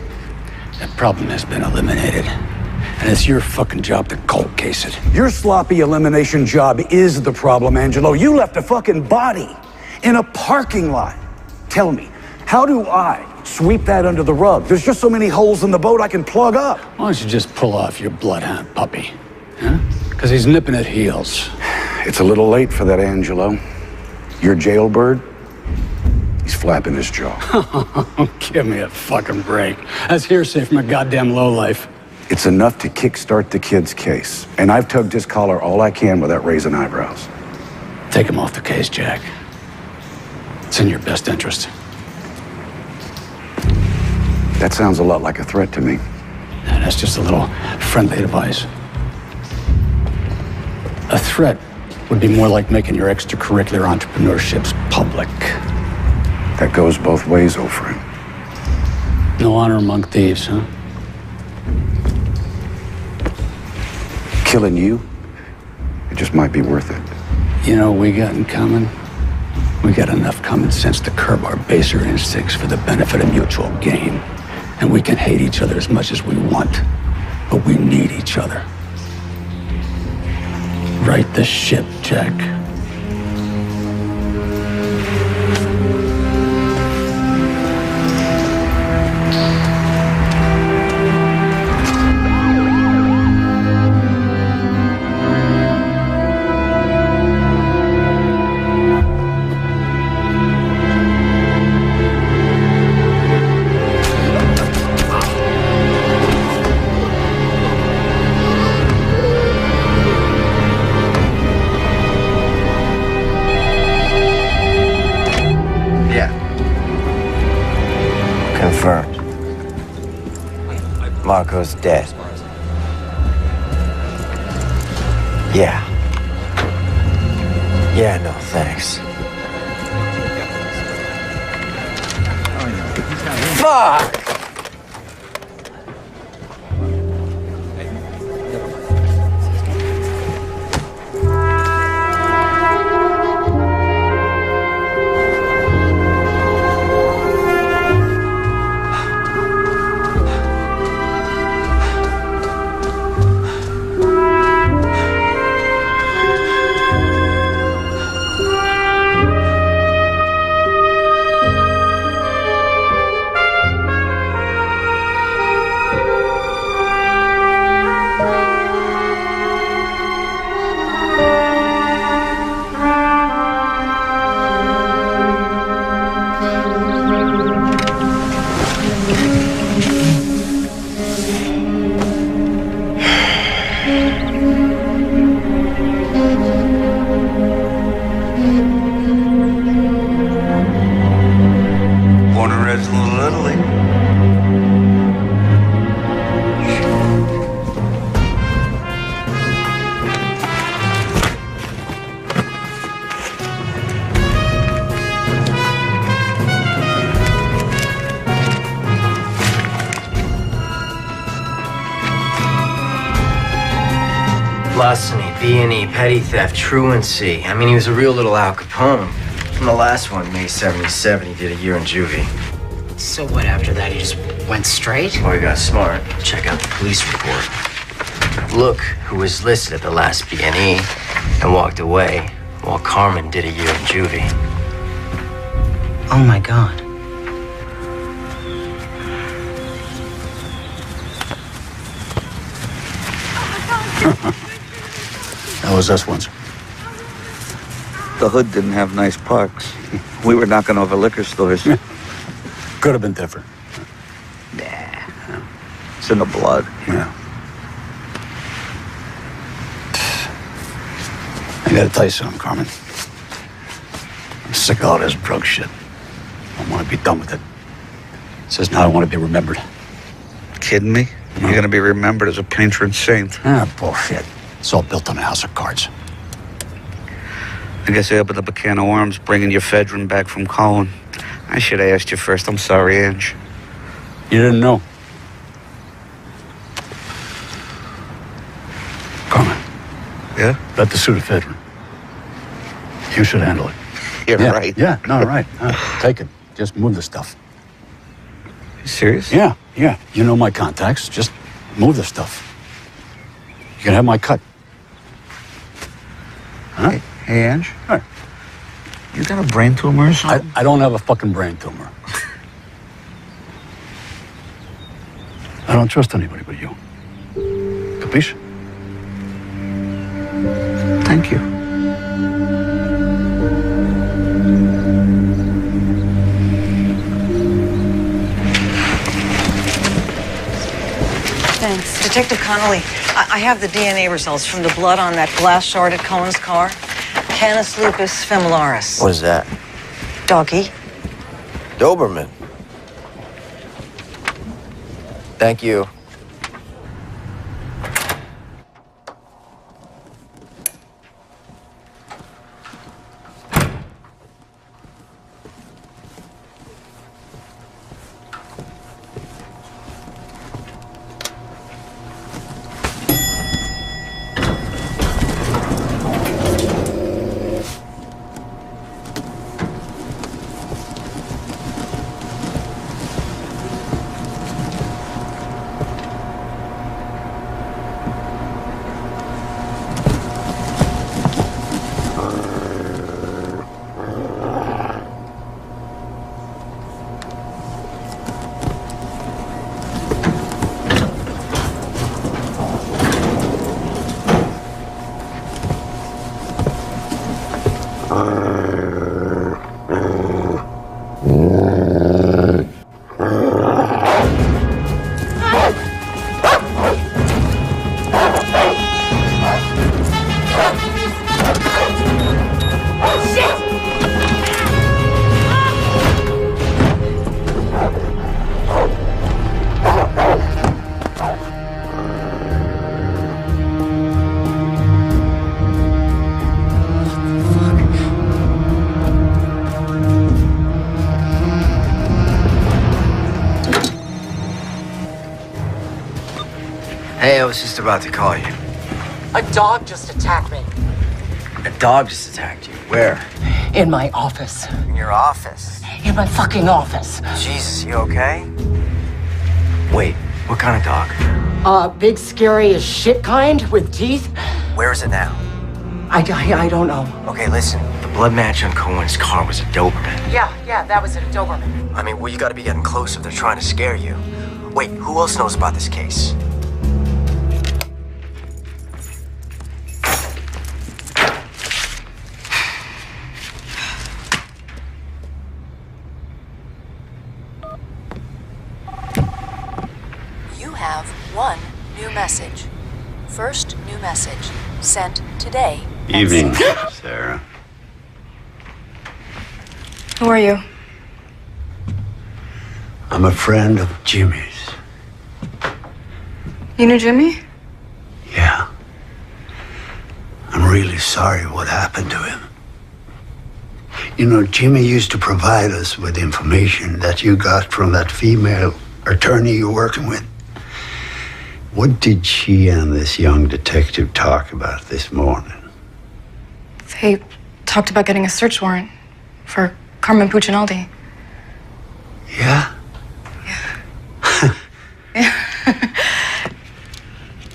S4: That problem has been eliminated. And it's your fucking job to cold case it.
S7: Your sloppy elimination job is the problem, Angelo. You left a fucking body in a parking lot. Tell me, how do I sweep that under the rug? There's just so many holes in the boat I can plug up.
S4: Why don't you just pull off your bloodhound puppy? Huh? Because he's nipping at heels.
S7: It's a little late for that, Angelo. Your jailbird, he's flapping his jaw.
S4: Give me a fucking break. That's hearsay from a goddamn lowlife.
S7: It's enough to kickstart the kid's case. And I've tugged his collar all I can without raising eyebrows.
S4: Take him off the case, Jack. It's in your best interest.
S7: That sounds a lot like a threat to me.
S4: And that's just a little friendly advice. A threat would be more like making your extracurricular entrepreneurships public.
S7: That goes both ways, old friend.
S4: No honor among thieves, huh?
S7: Killing you, it just might be worth it.
S4: You know what we got in common? We got enough common sense to curb our baser instincts for the benefit of mutual gain. And we can hate each other as much as we want, but we need each other. Right the ship, Jack.
S6: Confirmed. Marco's dead. Yeah. Yeah, no, thanks. Fuck!
S2: Born and raised in Little Italy.
S6: Larceny, B&E, petty theft, truancy. I mean, he was a real little Al Capone. From the last one, May 77, he did a year in juvie.
S16: So what, after that he just went straight?
S6: Or he got smart. Check out the police report. Look who was listed at the last B&E and walked away while Carmen did a year in juvie.
S16: Oh my God.
S4: That was us once.
S2: The hood didn't have nice parks. We were knocking over liquor stores.
S4: Could have been different.
S2: It's in the blood.
S4: Yeah. I gotta tell you something, Carmen. I'm sick of all this drug shit. I want to be done with it. It says now I want to be remembered.
S2: Kidding me? You're gonna be remembered as a patron saint.
S4: Ah, bullshit. It's all built on a house of cards.
S2: I guess I opened up a can of worms bringing your ephedrine back from Colin. I should have asked you first. I'm sorry, Ange.
S4: You didn't know. Carmen.
S2: Yeah?
S4: Got the Sudafedrin. You should handle it.
S2: You're
S4: yeah,
S2: right.
S4: Yeah, no, right. Take it. Just move the stuff.
S2: You serious?
S4: Yeah. You know my contacts. Just move the stuff. You can have my cut. Huh?
S2: Hey, Ange?
S4: Hey.
S2: You got a brain tumor or something?
S4: I don't have a fucking brain tumor. I don't trust anybody but you. Capiche?
S2: Thank you.
S8: Thanks. Detective Connolly, I have the DNA results from the blood on that glass shard at Cohen's car. Canis lupus familiaris.
S6: What is that?
S8: Doggy.
S6: Doberman. Thank you. was just about to call you.
S12: A dog just attacked me.
S6: A dog just attacked you. Where?
S12: In my office.
S6: In your office?
S12: In my fucking office.
S6: Jesus, you okay? Wait, what kind of dog?
S12: Big, scary as shit kind with teeth.
S6: Where is it now?
S12: I don't know.
S6: Okay, listen. The blood match on Cohen's car was a Doberman.
S12: Yeah, that was it, a Doberman.
S6: I mean, well, you gotta be getting close if they're trying to scare you. Wait, who else knows about this case?
S13: You have one new message. First new message. Sent today.
S10: Evening, Sarah.
S21: Who are you?
S10: I'm a friend of Jimmy's.
S21: You knew Jimmy?
S10: Yeah. I'm really sorry what happened to him. You know, Jimmy used to provide us with information that you got from that female attorney you're working with. What did she and this young detective talk about this morning?
S21: They talked about getting a search warrant for Carmen Puccinaldi.
S10: Yeah?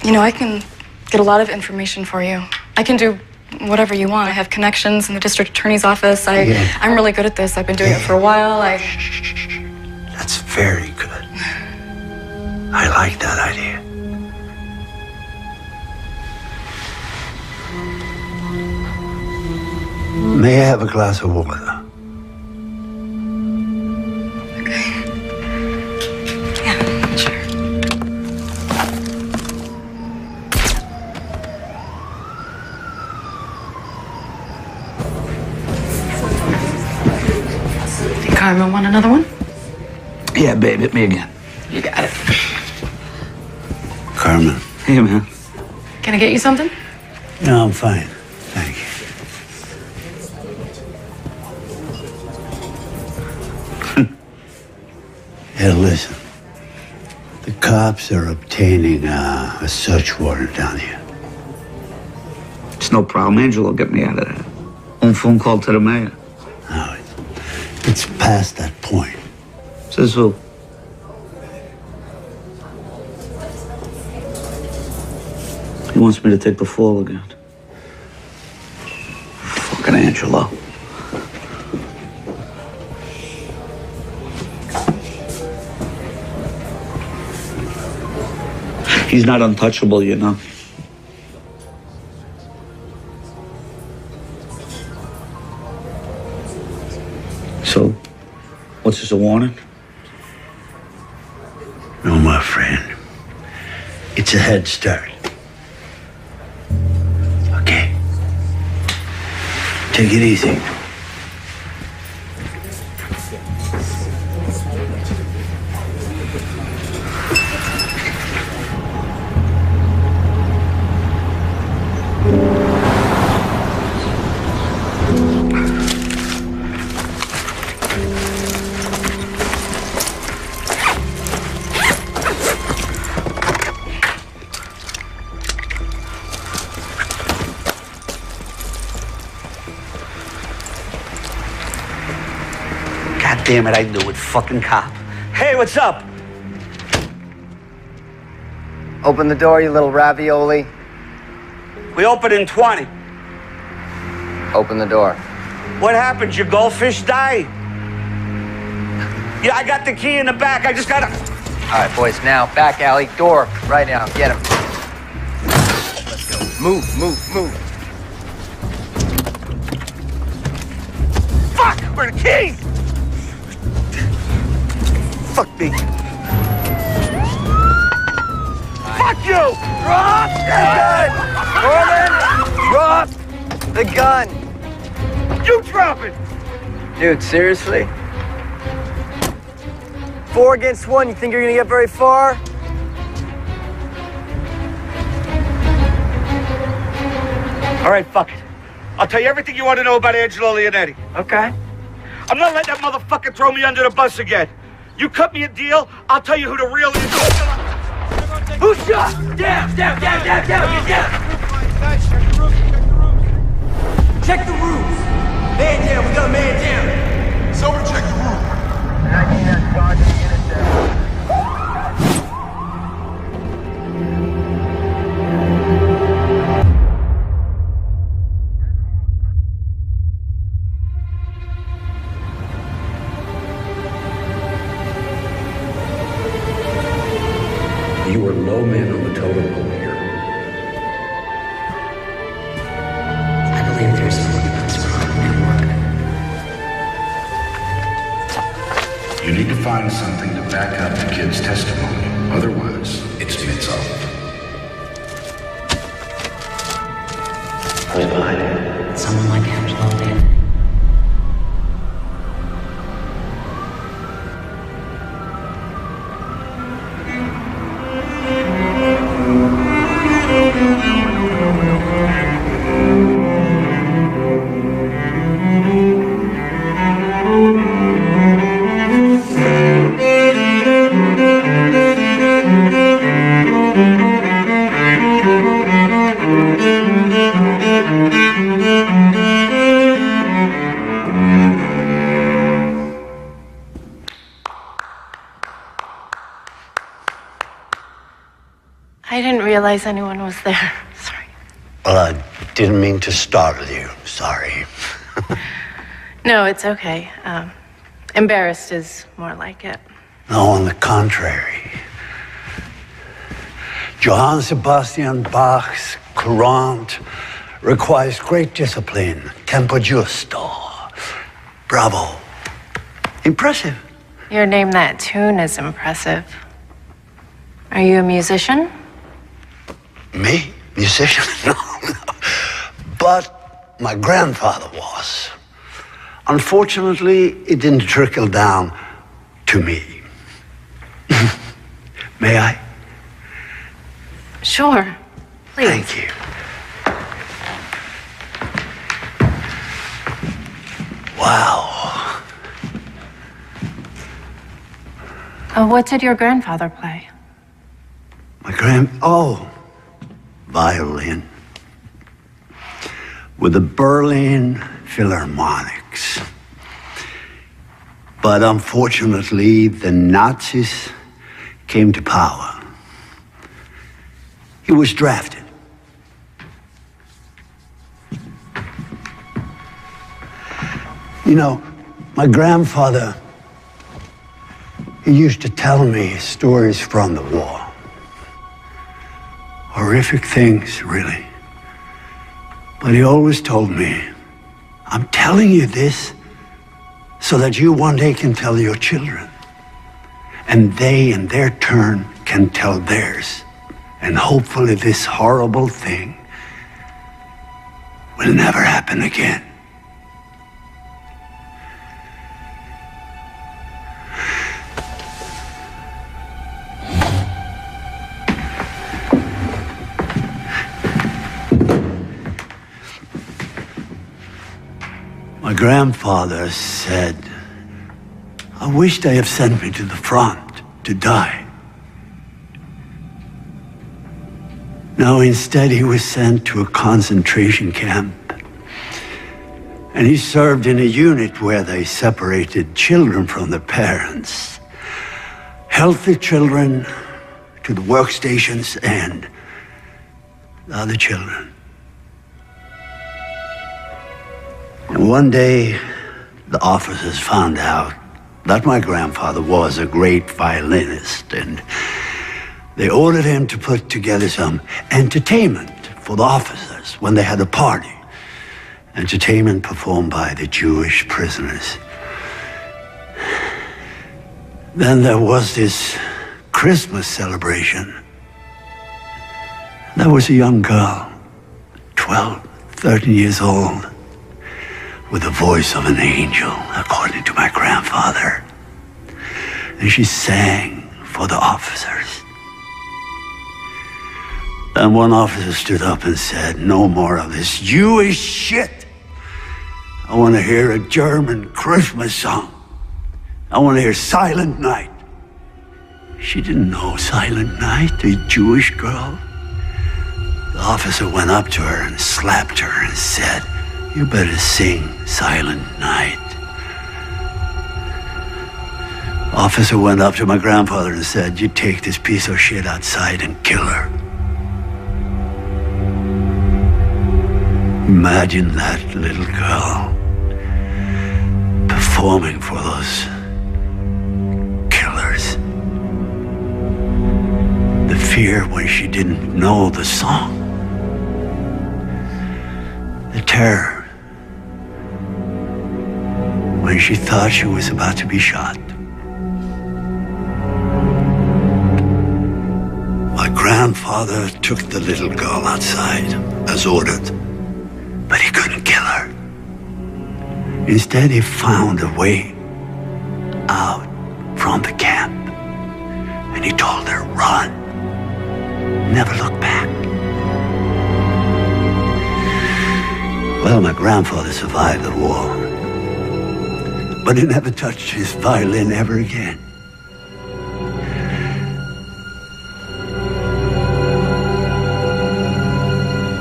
S21: You know, I can get a lot of information for you. I can do whatever you want. I have connections in the district attorney's office. I'm really good at this. I've been doing it for a while.
S10: That's very good. I like that idea. May I have a glass of water?
S21: Yeah, sure. Think Carmen want another one?
S2: Yeah, babe, hit me again.
S21: You got it.
S10: Carmen.
S2: Hey, man.
S21: Can I get you something?
S10: No, I'm fine. Thank you. Hey, listen. The cops are obtaining a search warrant down here.
S2: It's no problem. Angelo will get me out of that. One phone call to the mayor.
S10: No, it's past that point.
S2: Says who? He wants me to take the fall again. Fucking Angelo. He's not untouchable, you know. So, what's this, a warning?
S10: No, my friend. It's a head start. Okay. Take it easy.
S2: God damn it, I knew it. Fucking cop. Hey, what's up?
S6: Open the door, you little ravioli.
S2: We open in 20.
S6: Open the door.
S2: What happened? Your goldfish die? Yeah, I got the key in the back. I just gotta...
S6: All right, boys, now, back alley, door, right now, get him. Let's go. Move.
S2: Fuck! Where are the keys? Fuck me. Fuck you!
S6: Drop the gun! Norman, drop the gun!
S2: You drop it!
S6: Dude, seriously? 4 against 1, you think you're gonna get very far?
S2: All right, fuck it. I'll tell you everything you want to know about Angelo Leonetti.
S6: Okay.
S2: I'm not letting that motherfucker throw me under the bus again. You cut me a deal, I'll tell you who the real is.
S1: Who shot? Down, down, down, down, down, get down!
S19: Guys, check the roof, check the roofs.
S1: Check the roofs! Man down, we got a man down!
S19: Someone check the roof.
S1: 19 Sergeant, unit down.
S4: You are low man on the totem pole here.
S16: I believe there's a weapons crime network.
S7: You need to find something to back up the kid's testimony. Otherwise, it's mitzvah.
S16: Who's behind it? Someone like Angelo did.
S11: I didn't realize anyone was there. Sorry.
S10: Well, I didn't mean to startle you. Sorry.
S11: No, it's okay. Embarrassed is more like it.
S10: No, on the contrary. Johann Sebastian Bach's Courant requires great discipline, tempo giusto. Bravo. Impressive.
S11: Your name that tune is impressive. Are you a musician?
S10: Me? Musician? No, no. But my grandfather was. Unfortunately, it didn't trickle down to me. May I?
S11: Sure. Please.
S10: Thank you. Wow.
S11: What did your grandfather play?
S10: Oh, violin. With the Berlin Philharmonics. But unfortunately, the Nazis came to power. He was drafted. You know, my grandfather, he used to tell me stories from the war. Horrific things, really. But he always told me, I'm telling you this so that you one day can tell your children. And they, in their turn, can tell theirs. And hopefully this horrible thing will never happen again. My grandfather said, I wish they had sent me to the front to die. No, instead he was sent to a concentration camp. And he served in a unit where they separated children from their parents. Healthy children to the workstations and the other children. And one day, the officers found out that my grandfather was a great violinist, and they ordered him to put together some entertainment for the officers when they had a party. Entertainment performed by the Jewish prisoners. Then there was this Christmas celebration. There was a young girl, 12, 13 years old, with the voice of an angel, according to my grandfather. And she sang for the officers. Then one officer stood up and said, no more of this Jewish shit. I want to hear a German Christmas song. I want to hear Silent Night. She didn't know Silent Night, the Jewish girl. The officer went up to her and slapped her and said, "You better sing Silent Night." Officer went up to my grandfather and said, "You take this piece of shit outside and kill her." Imagine that little girl performing for those killers. The fear when she didn't know the song. The terror when she thought she was about to be shot. My grandfather took the little girl outside as ordered, but he couldn't kill her. Instead, he found a way out from the camp, and he told her, "Run, never look back." Well, my grandfather survived the war, but he never touched his violin ever again.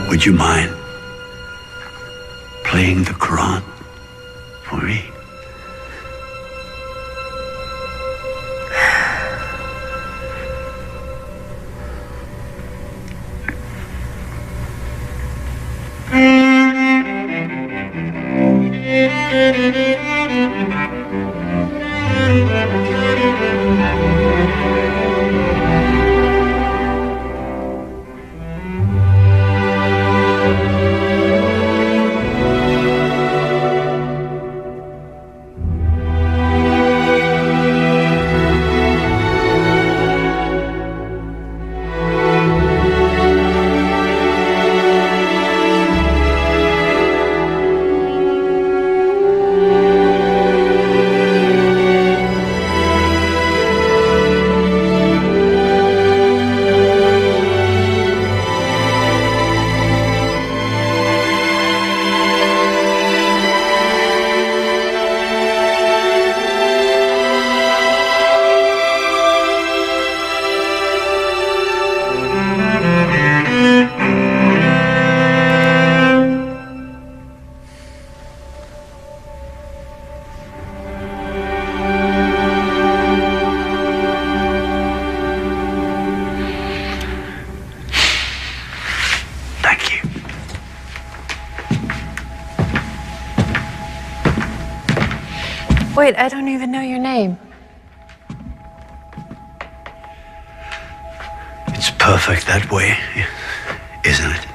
S10: Would you mind playing the Quran for me?
S11: Wait, I don't even know your name.
S10: It's perfect that way, isn't it?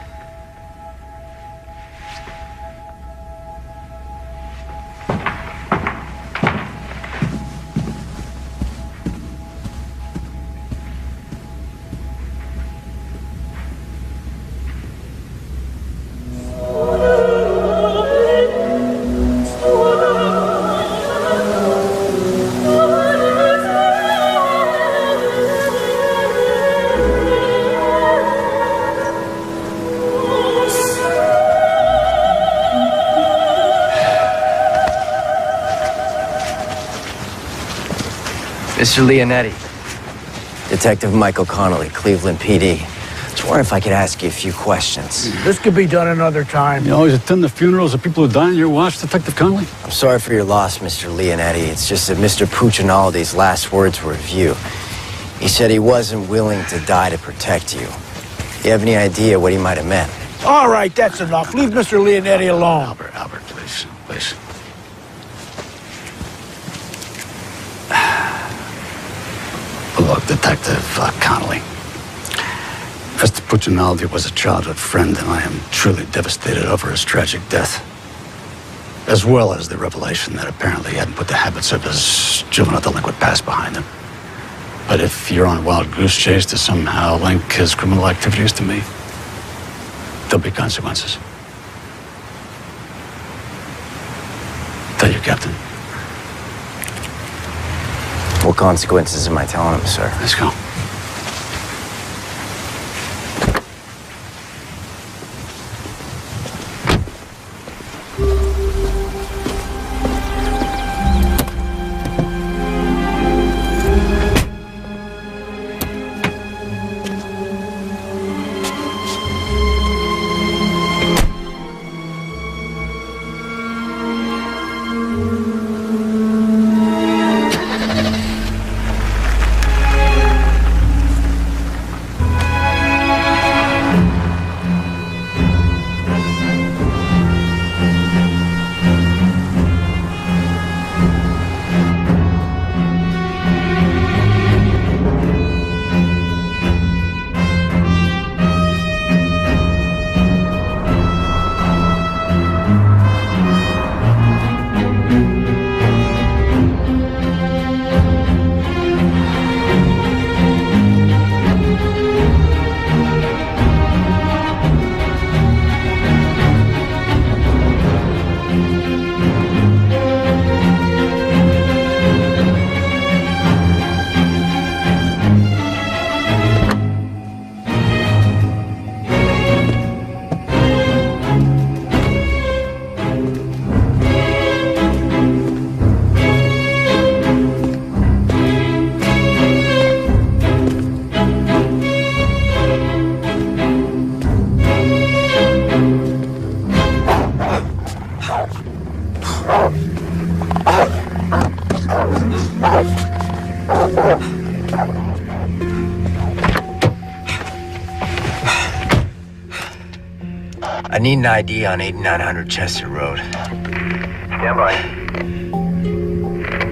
S6: Mr. Leonetti, Detective Michael Connolly, Cleveland PD. Just wondering if I could ask you a few questions.
S7: This could be done another time.
S4: You always attend the funerals of people who die on your watch, Detective Connolly?
S6: I'm sorry for your loss, Mr. Leonetti. It's just that Mr. Puccinaldi's last words were of you. He said he wasn't willing to die to protect you. You have any idea what he might have meant?
S7: All right, that's enough. Leave Mr. Leonetti alone.
S4: Albert, please, please. Look, Detective Connolly. Mr. Puccinaldi was a childhood friend, and I am truly devastated over his tragic death. As well as the revelation that apparently he hadn't put the habits of his juvenile delinquent past behind him. But if you're on a wild goose chase to somehow link his criminal activities to me, there'll be consequences. Tell your captain.
S6: What consequences am I telling him, sir?
S4: Let's go.
S6: need an ID on 8900 Chester Road.
S15: Stand by.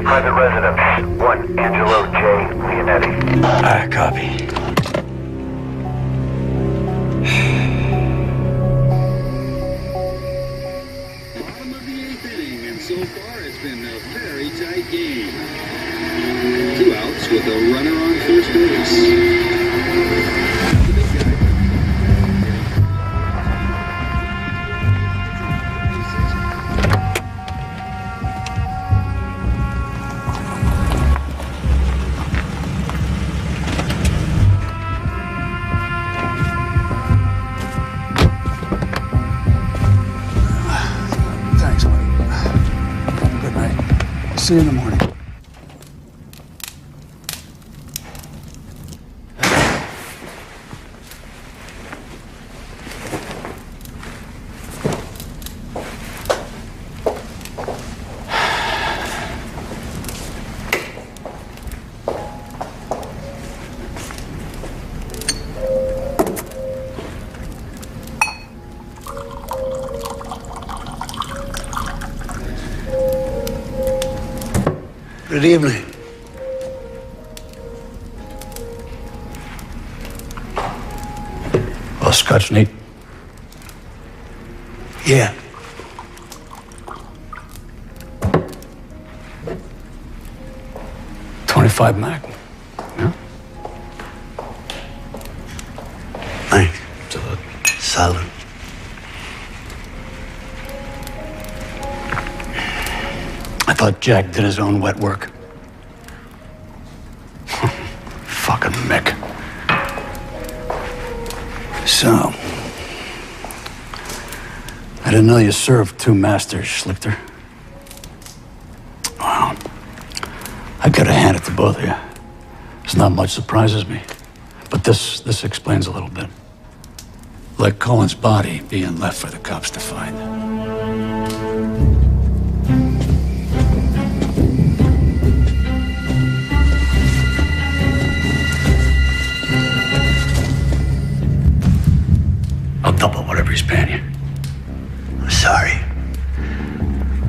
S15: Private residence, 1 Angelo J. Leonetti.
S6: All right, copy.
S18: So far, it's been a very tight game. 2 outs with a runner on first base.
S7: Thanks, buddy. Good night. See you in the morning.
S10: Good evening.
S4: Well, Scotch neat.
S10: Yeah.
S4: .25 Mac. Yeah?
S10: Thanks. Salute.
S4: I thought Jack did his own wet work. Fucking Mick. So, I didn't know you served 2 masters, Schlichter. Well, I gotta hand it to both of you. There's not much surprises me, but this explains a little bit. Like Colin's body being left for the cops to find. I'll double whatever he's paying you.
S10: I'm sorry.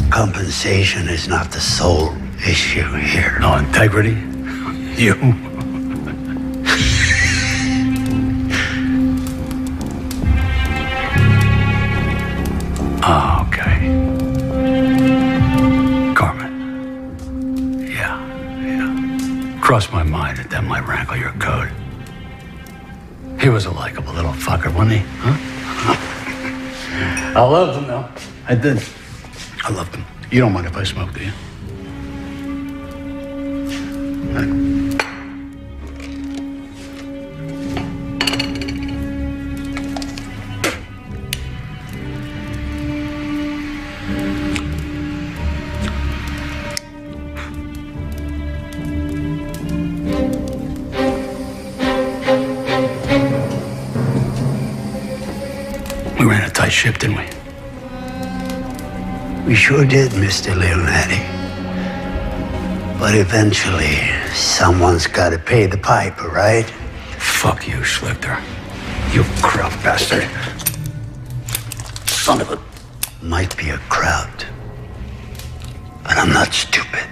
S10: Compensation is not the sole issue here.
S4: No integrity? You? Oh, okay. Carmen. Yeah. Crossed my mind that might rankle your code. He was a likable little fucker, wasn't he? Huh? I loved him, though. I did. I loved him. You don't mind if I smoke, do you? We ran a tight ship, didn't we?
S10: We sure did, Mr. Leonetti. But eventually, someone's got to pay the piper, right?
S4: Fuck you, Schlichter. You crowd bastard. Son of a...
S10: Might be a crowd, but I'm not stupid.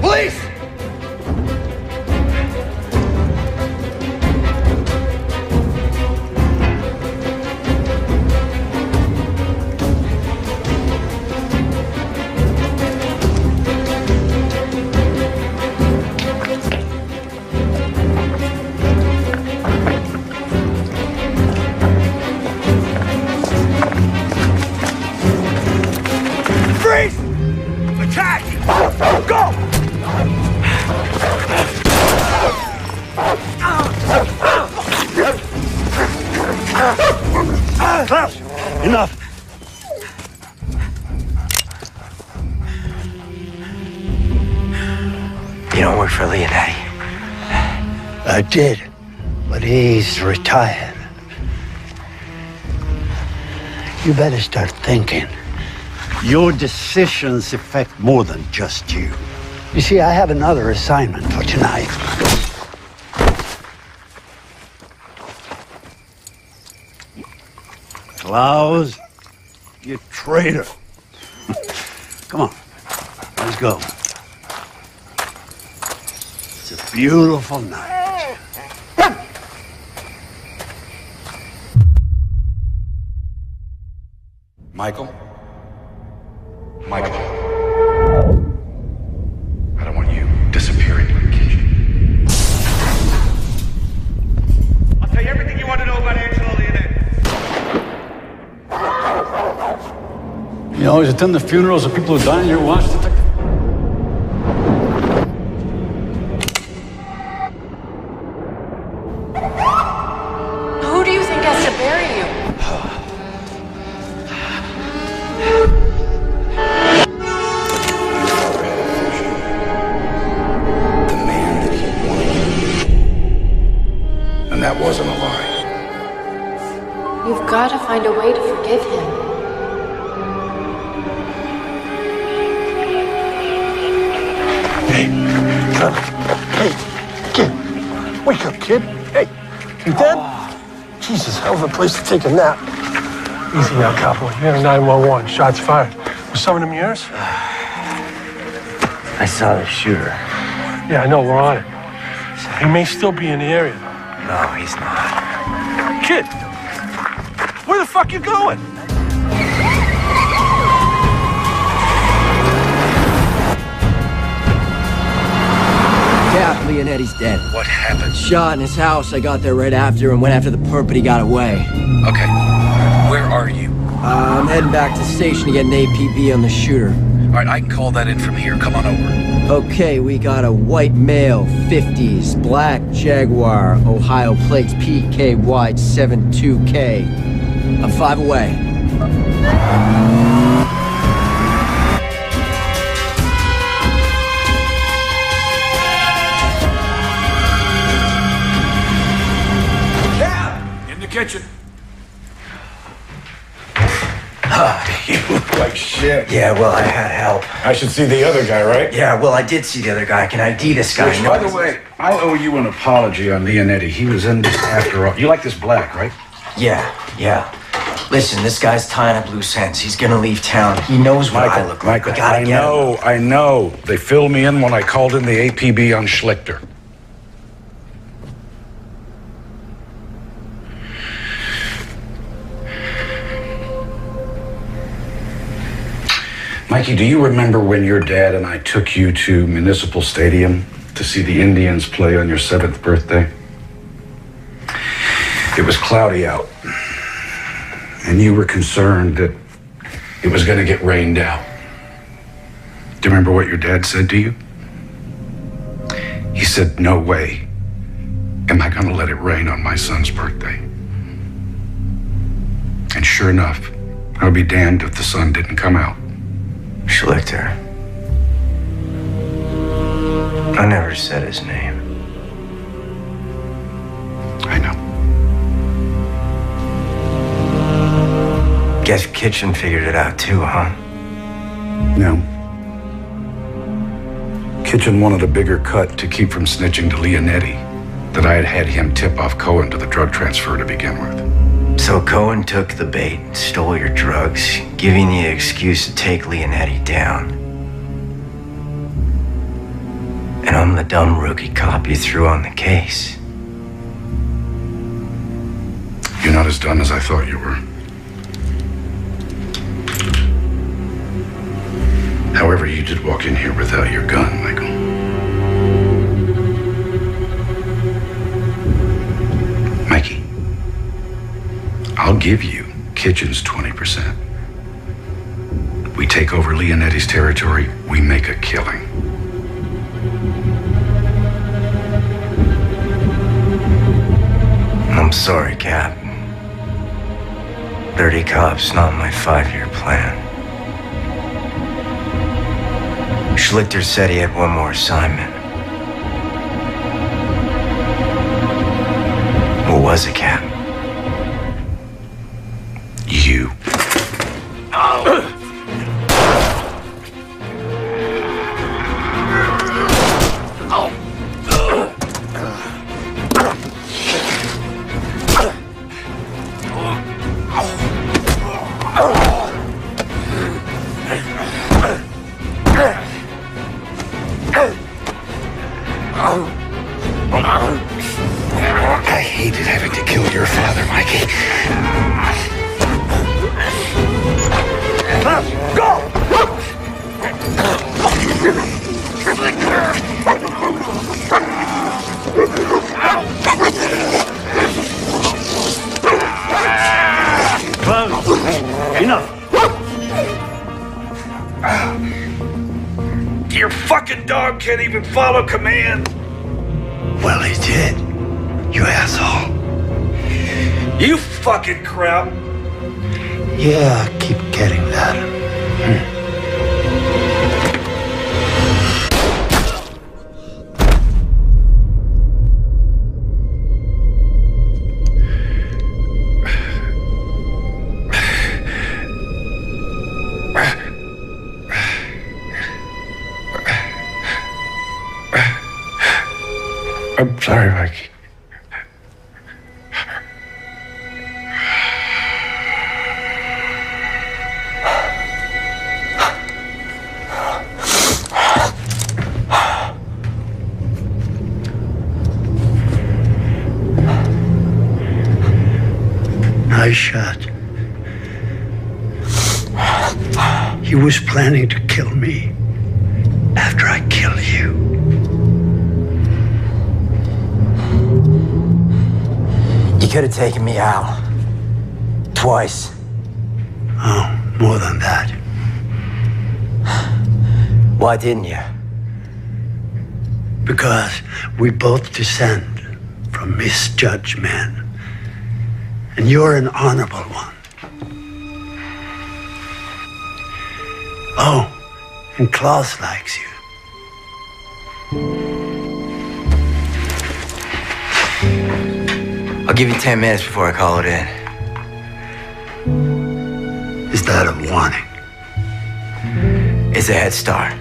S1: Police! Freeze! Attack! Go!
S10: Enough.
S6: for Leonetti?
S10: I did, but he's retired. You better start thinking. Your decisions affect more than just you. You see, I have another assignment for tonight. Klaus, you traitor. Come on, let's go. It's a beautiful night.
S7: Michael? Michael. I don't want you disappearing in the kitchen.
S1: I'll tell you everything you want to know about Angelo Leonetti.
S4: You always attend the funerals of people who die in your watch, Detective?
S12: Who do you think has to bury you?
S7: And that wasn't a lie.
S11: You've got to find a way to forgive him.
S14: Hey, kid. Wake up, kid. Hey, you dead? Jesus, hell of a place to take a nap. Easy now, Capo. You had a 911. Shots fired. Was some of them yours?
S6: I saw the shooter.
S14: Yeah, I know. We're on it. He may still be in the area.
S6: No, he's not.
S14: Kid, where the fuck you going?
S6: Yeah, Leonetti's dead.
S7: What happened?
S6: Shot in his house. I got there right after and went after the perp, but he got away.
S7: Okay. Where are you?
S6: I'm heading back to the station to get an APB on the shooter.
S7: All right, I can call that in from here. Come on over.
S6: Okay, we got a white male, 50s, black Jaguar, Ohio plates PKY72K. I'm 5 away.
S7: In the kitchen. You look like shit.
S6: Yeah, well, I had help.
S7: I should see the other guy, right?
S6: Yeah, well, I did see the other guy. I can ID this guy.
S7: Which, by the way, I owe you an apology on Leonetti. He was in this after all. You like this black, right?
S6: Yeah. Listen, this guy's tying up loose ends. He's gonna leave town. He knows what I look like.
S7: Michael,
S6: We gotta get him.
S7: I know. They filled me in when I called in the APB on Schlichter. Mikey, do you remember when your dad and I took you to Municipal Stadium to see the Indians play on your 7th birthday? It was cloudy out, and you were concerned that it was going to get rained out. Do you remember what your dad said to you? He said, "No way am I going to let it rain on my son's birthday." And sure enough, I'll be damned if the sun didn't come out.
S6: Schlichter. I never said his name.
S7: I know.
S6: Guess Kitchen figured it out too, huh?
S7: No. Kitchen wanted a bigger cut to keep from snitching to Leonetti that I had had him tip off Cohen to the drug transfer to begin with.
S6: So Cohen took the bait, stole your drugs, giving you the excuse to take Leonetti down. And I'm the dumb rookie cop you threw on the case.
S7: You're not as dumb as I thought you were. However, you did walk in here without your gun, Michael. Mikey, I'll give you Kitchen's 20%. We take over Leonetti's territory, we make a killing.
S6: I'm sorry, Cap. 30 cops, not my 5-year plan. Schlichter said he had one more assignment. was a cat?
S7: You. I hated having to kill your father, Mikey. Go! Enough. Your fucking dog can't even follow command.
S10: Well, he did. You asshole.
S7: You fucking crap.
S10: Yeah, I keep getting that.
S14: I'm sorry, Mikey.
S10: Nice shot. He was planning to kill me after I kill you.
S6: You could have taken me out. Twice.
S10: Oh, more than that.
S6: Why didn't you?
S10: Because we both descend from misjudged men. And you're an honorable one. Oh, and Klaus likes you.
S6: I'll give you 10 minutes before I call it in.
S10: Is that a warning?
S6: It's a head start.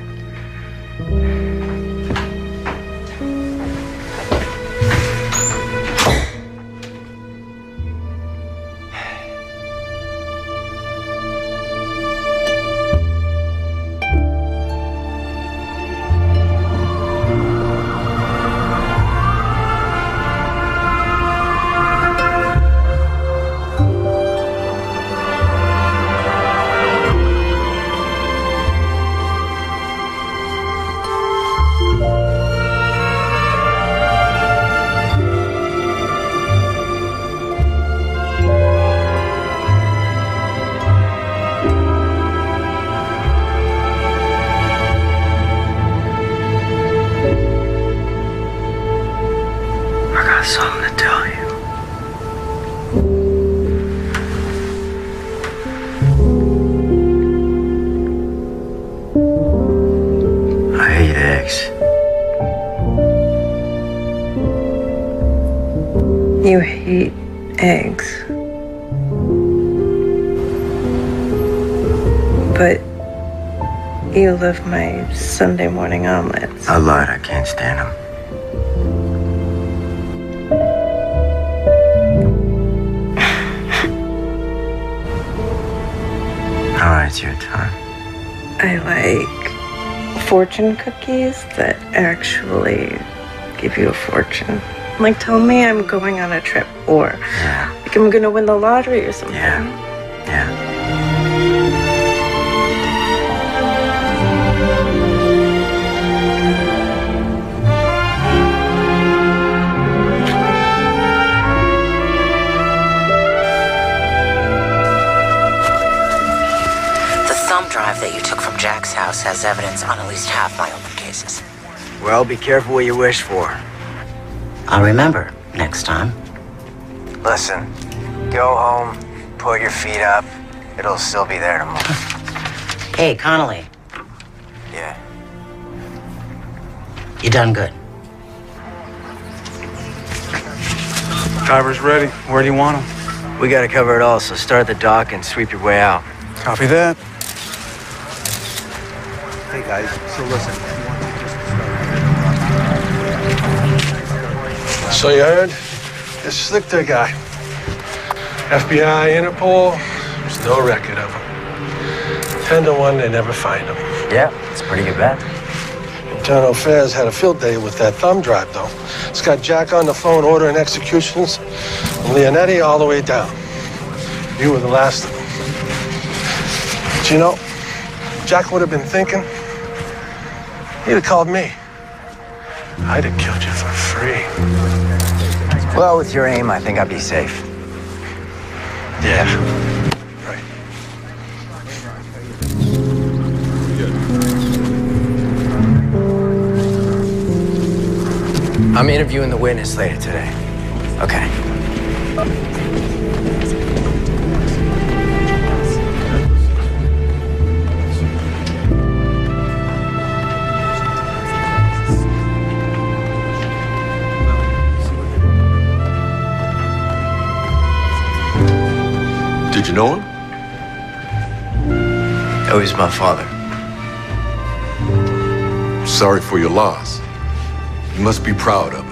S10: Something to tell you.
S6: I hate eggs.
S17: You hate eggs. But you love my Sunday morning omelets.
S6: I lied, I can't stand them. All right, it's your time.
S17: I like fortune cookies that actually give you a fortune. Like, tell me I'm going on a trip, or like I'm gonna win the lottery or something.
S6: Yeah.
S16: The thumb drive that you took from Jack's house has evidence on at least half my open cases.
S6: Well, be careful what you wish for.
S16: I'll remember next time.
S6: Listen, go home, put your feet up. It'll still be there tomorrow.
S16: Hey, Connolly.
S6: Yeah.
S16: You done good.
S7: Driver's ready. Where do you want him?
S6: We gotta cover it all, so start at the dock and sweep your way out.
S7: Copy that.
S10: Hey guys, so listen.
S14: So you heard? This Slichter guy. FBI, Interpol, there's no record of him. 10 to 1, they never find him.
S6: Yeah, it's a pretty good bet.
S14: Internal Affairs had a field day with that thumb drive, though. It's got Jack on the phone ordering executions, and Leonetti all the way down. You were the last of them. But you know, Jack would have been thinking, he'd have called me. I'd have killed you for free.
S6: Well, with your aim, I think I'd be safe.
S14: Yeah. Right.
S6: I'm interviewing the witness later today. Okay.
S20: Did you know him?
S6: Oh, he's my father.
S20: Sorry for your loss. You must be proud of him.